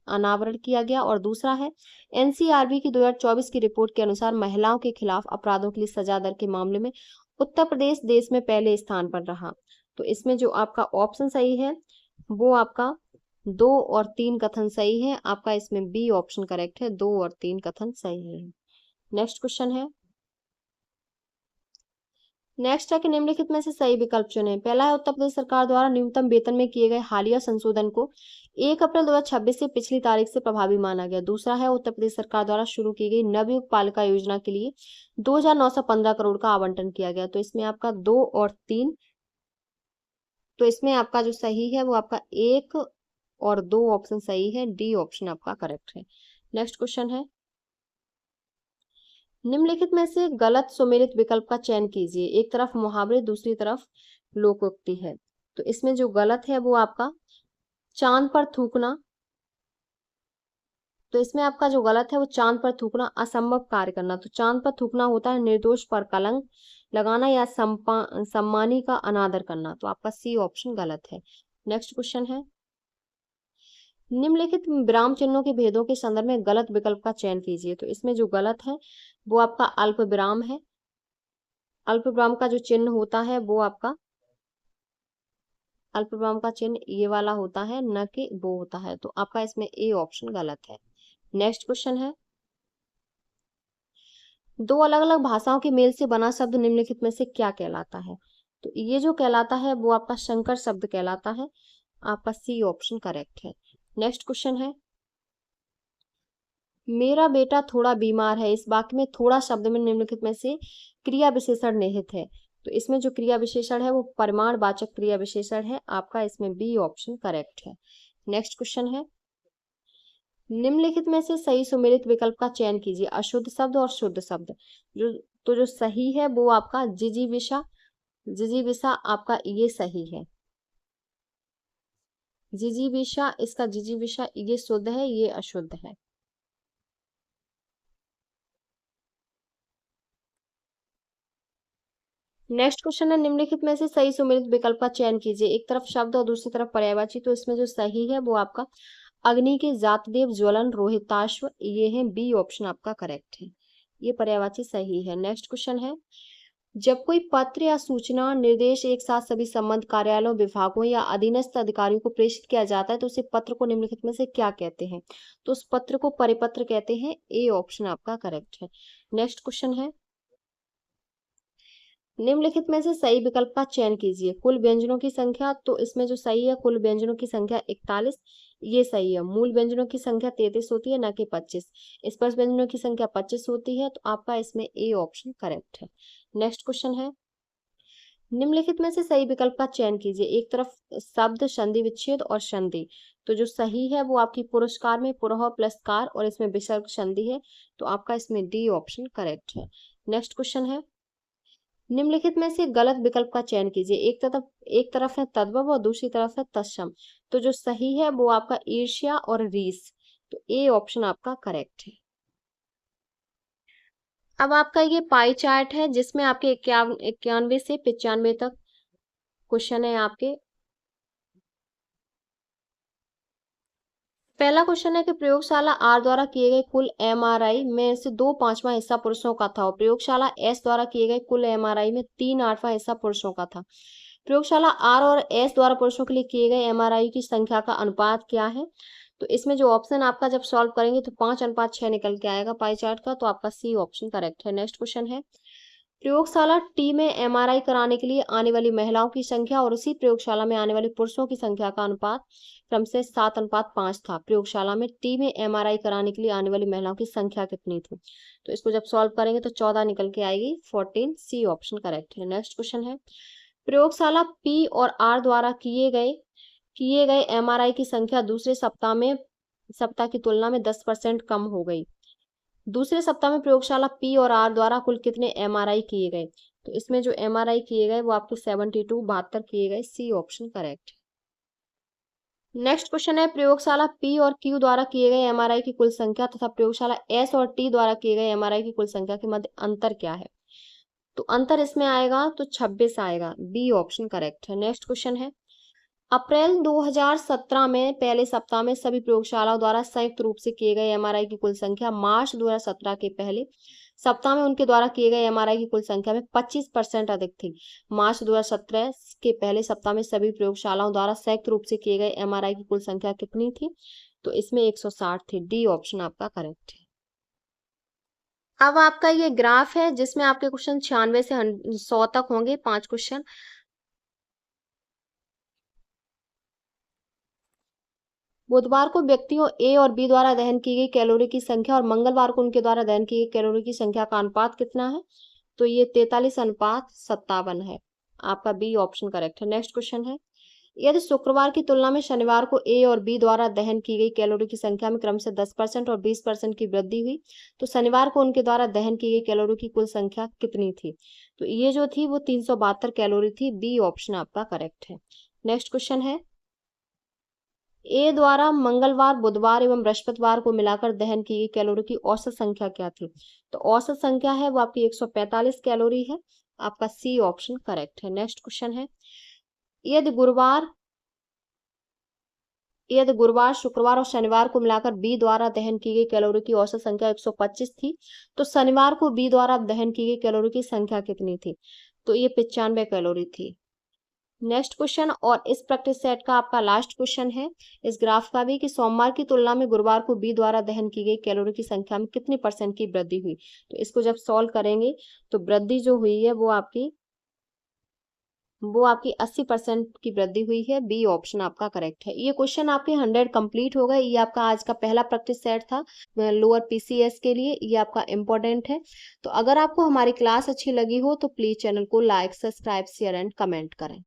S1: अनावरण किया गया। और दूसरा है, एनसीआरबी की 2024 की रिपोर्ट के अनुसार महिलाओं के खिलाफ अपराधों के लिए सजा दर के मामले में उत्तर प्रदेश देश में पहले स्थान पर रहा। तो इसमें जो आपका ऑप्शन सही है वो आपका 2 और 3 कथन सही है। आपका इसमें बी ऑप्शन करेक्ट है। 2 और 3 कथन सही है। नेक्स्ट क्वेश्चन है, नेक्स्ट है कि निम्नलिखित में से सही विकल्प चुने। पहला है, उत्तर प्रदेश सरकार द्वारा न्यूनतम वेतन में किए गए हालिया संशोधन को 1 अप्रैल 2026 से पिछली तारीख से प्रभावी माना गया। दूसरा है, उत्तर प्रदेश सरकार द्वारा शुरू की गई नवयुग पालिका योजना के लिए 2,915 करोड़ का आवंटन किया गया। तो इसमें आपका 2 और 3, तो इसमें आपका जो सही है वो आपका 1 और 2 ऑप्शन सही है। डी ऑप्शन आपका करेक्ट है। नेक्स्ट क्वेश्चन है, निम्नलिखित में से गलत सुमेलित विकल्प का चयन कीजिए। एक तरफ मुहावरे दूसरी तरफ लोकोक्ति है। तो इसमें जो गलत है वो आपका चांद पर थूकना। तो इसमें आपका जो गलत है वो चांद पर थूकना असंभव कार्य करना। तो चांद पर थूकना होता है निर्दोष पर कलंक लगाना या सम्मानी का अनादर करना। तो आपका सी ऑप्शन गलत है। नेक्स्ट क्वेश्चन है, निम्नलिखित विराम चिन्हों के भेदों के संदर्भ में गलत विकल्प का चयन कीजिए। तो इसमें जो गलत है वो आपका अल्प विराम है। अल्प विराम का जो चिन्ह होता है वो आपका अल्प विराम का चिन्ह ये वाला होता है, न कि वो होता है। तो आपका इसमें ए ऑप्शन गलत है। नेक्स्ट क्वेश्चन है, दो अलग अलग भाषाओं के मेल से बना शब्द निम्नलिखित में से क्या कहलाता है। तो ये जो कहलाता है वो आपका संकर शब्द कहलाता है। आपका सी ऑप्शन करेक्ट है। नेक्स्ट क्वेश्चन है, मेरा बेटा थोड़ा बीमार है। इस वाक्य में थोड़ा शब्द में निम्नलिखित में से क्रिया विशेषण निहित है। तो इसमें जो क्रिया विशेषण है वो परिमाणवाचक क्रिया विशेषण है। आपका इसमें बी ऑप्शन करेक्ट है। नेक्स्ट क्वेश्चन है, निम्नलिखित में से सही सुमेलित विकल्प का चयन कीजिए। अशुद्ध शब्द और शुद्ध शब्द। जो सही है वो आपका जिजीविषा आपका ये सही है। जिजीविषा, इसका जिजीविषा ये शुद्ध है, ये अशुद्ध है। नेक्स्ट क्वेश्चन है, निम्नलिखित में से सही सुमेलित विकल्प का चयन कीजिए। एक तरफ शब्द और दूसरी तरफ पर्यायवाची, तो इसमें जो सही है वो आपका अग्नि के जातदेव ज्वलन रोहिताश्व, ये है बी ऑप्शन आपका करेक्ट है, ये पर्यायवाची सही है। नेक्स्ट क्वेश्चन है, जब कोई पत्र या सूचना निर्देश एक साथ सभी संबंध कार्यालयों विभागों या अधीनस्थ अधिकारियों को प्रेषित किया जाता है तो उसे पत्र को निम्नलिखित में से क्या कहते हैं? तो उस पत्र को परिपत्र कहते हैं, ए ऑप्शन आपका करेक्ट है। नेक्स्ट क्वेश्चन है, निम्नलिखित में से सही विकल्प का चयन कीजिए। कुल व्यंजनों की संख्या, तो इसमें जो सही है कुल व्यंजनों की संख्या 41, ये सही है। मूल व्यंजनों की संख्या 33 होती है, न कि 25। स्पर्श व्यंजनों की संख्या 25 होती है, तो आपका इसमें ए ऑप्शन करेक्ट है। नेक्स्ट क्वेश्चन है, निम्नलिखित में से सही विकल्प का चयन कीजिए। एक तरफ शब्द संधि विच्छेद और संधि, तो जो सही है वो आपकी पुरस्कार में पुरः प्लस कार और इसमें विसर्ग संधि है, तो आपका इसमें डी ऑप्शन करेक्ट है। नेक्स्ट क्वेश्चन है, निम्नलिखित में से गलत विकल्प का चयन कीजिए। एक तरफ है तद्भव और दूसरी तरफ है तत्सम, तो जो सही है वो आपका ईर्ष्या और रीस, तो ए ऑप्शन आपका करेक्ट है। अब आपका ये पाई चार्ट है जिसमें आपके 91 से 95 तक क्वेश्चन है आपके। पहला क्वेश्चन है कि प्रयोगशाला आर द्वारा किए गए कुल एमआरआई में से 2/5 हिस्सा पुरुषों का था और प्रयोगशाला एस द्वारा किए गए कुल एमआरआई में 3/8 हिस्सा पुरुषों का था। प्रयोगशाला आर और एस द्वारा पुरुषों के लिए किए गए एमआरआई की संख्या का अनुपात क्या है? तो इसमें जो ऑप्शन आपका जब सॉल्व करेंगे तो 5:6 निकल के आएगा पाई चार्ट का, तो आपका सी ऑप्शन करेक्ट है। नेक्स्ट क्वेश्चन है, प्रयोगशाला टी में एमआरआई कराने के लिए आने वाली महिलाओं की संख्या और उसी प्रयोगशाला में आने वाले पुरुषों की संख्या का अनुपात क्रम से 7:5 था। प्रयोगशाला में टी में एमआरआई कराने के लिए आने वाली महिलाओं की संख्या कितनी थी? तो इसको जब सॉल्व करेंगे तो 14 निकल के आएगी, 14, सी ऑप्शन करेक्ट है। नेक्स्ट क्वेश्चन है, प्रयोगशाला पी और आर द्वारा किए गए एमआरआई की संख्या दूसरे सप्ताह की तुलना में 10% कम हो गई। दूसरे सप्ताह में प्रयोगशाला पी और आर द्वारा कुल कितने एमआरआई किए गए? तो इसमें जो एमआरआई किए गए वो आपके 72 72 किए गए, C option correct. Next question है, प्रयोगशाला पी और क्यू द्वारा किए गए एमआरआई की कुल संख्या तथा प्रयोगशाला एस और टी द्वारा किए गए एमआरआई की कुल संख्या के मध्य अंतर क्या है? तो अंतर इसमें आएगा तो 26 आएगा, बी ऑप्शन करेक्ट है। नेक्स्ट क्वेश्चन है, अप्रैल 2017 में पहले सप्ताह में सभी प्रयोगशालाओं द्वारा संयुक्त रूप से किए गए एमआरआई की कुल संख्या मार्च 2017 के पहले सप्ताह में उनके द्वारा किए गए एमआरआई की कुल संख्या में 25% अधिक थी। मार्च 2017 के पहले सप्ताह में सभी प्रयोगशालाओं द्वारा संयुक्त रूप से किए गए एमआरआई की कुल संख्या कितनी थी? तो इसमें 160 थी, डी ऑप्शन आपका करेक्ट है। अब आपका ये ग्राफ है जिसमें आपके क्वेश्चन 96 से 100 तक होंगे, 5 क्वेश्चन। बुधवार को व्यक्तियों ए और बी द्वारा दहन की गई कैलोरी की संख्या और मंगलवार को उनके द्वारा दहन की गई कैलोरी की संख्या का अनुपात कितना है? तो ये 43:57 है, आपका बी ऑप्शन करेक्ट है। नेक्स्ट क्वेश्चन है, यदि शुक्रवार की तुलना में शनिवार को ए और बी द्वारा दहन की गई कैलोरी की संख्या में क्रम से 10% और 20% की वृद्धि हुई तो शनिवार को उनके द्वारा दहन की गई कैलोरी की कुल संख्या कितनी थी? तो ये जो थी वो 372 कैलोरी थी, बी ऑप्शन आपका करेक्ट है। नेक्स्ट क्वेश्चन है, ए द्वारा मंगलवार बुधवार एवं बृहस्पतिवार को मिलाकर दहन की गई कैलोरी की औसत संख्या क्या थी? तो औसत संख्या है वो आपकी 145 कैलोरी है, आपका सी ऑप्शन करेक्ट है। नेक्स्ट क्वेश्चन है, यदि गुरुवार यदि गुरुवार शुक्रवार और शनिवार को मिलाकर बी द्वारा दहन की गई कैलोरी की औसत संख्या 125 थी तो शनिवार को बी द्वारा दहन की गई कैलोरी की संख्या कितनी थी? तो ये 95 कैलोरी थी। नेक्स्ट क्वेश्चन और इस प्रैक्टिस सेट का आपका लास्ट क्वेश्चन है इस ग्राफ का भी कि सोमवार की तुलना में गुरुवार को बी द्वारा दहन की गई कैलोरी की संख्या में कितनी % की वृद्धि हुई? तो इसको जब सॉल्व करेंगे तो वृद्धि जो हुई है वो आपकी 80% की वृद्धि हुई है, बी ऑप्शन आपका करेक्ट है। ये क्वेश्चन आपके 100 कंप्लीट हो गए। ये आपका आज का पहला प्रैक्टिस सेट था लोअर पीसीएस के लिए, ये आपका इम्पोर्टेंट है। तो अगर आपको हमारी क्लास अच्छी लगी हो तो प्लीज चैनल को like subscribe share and comment करें।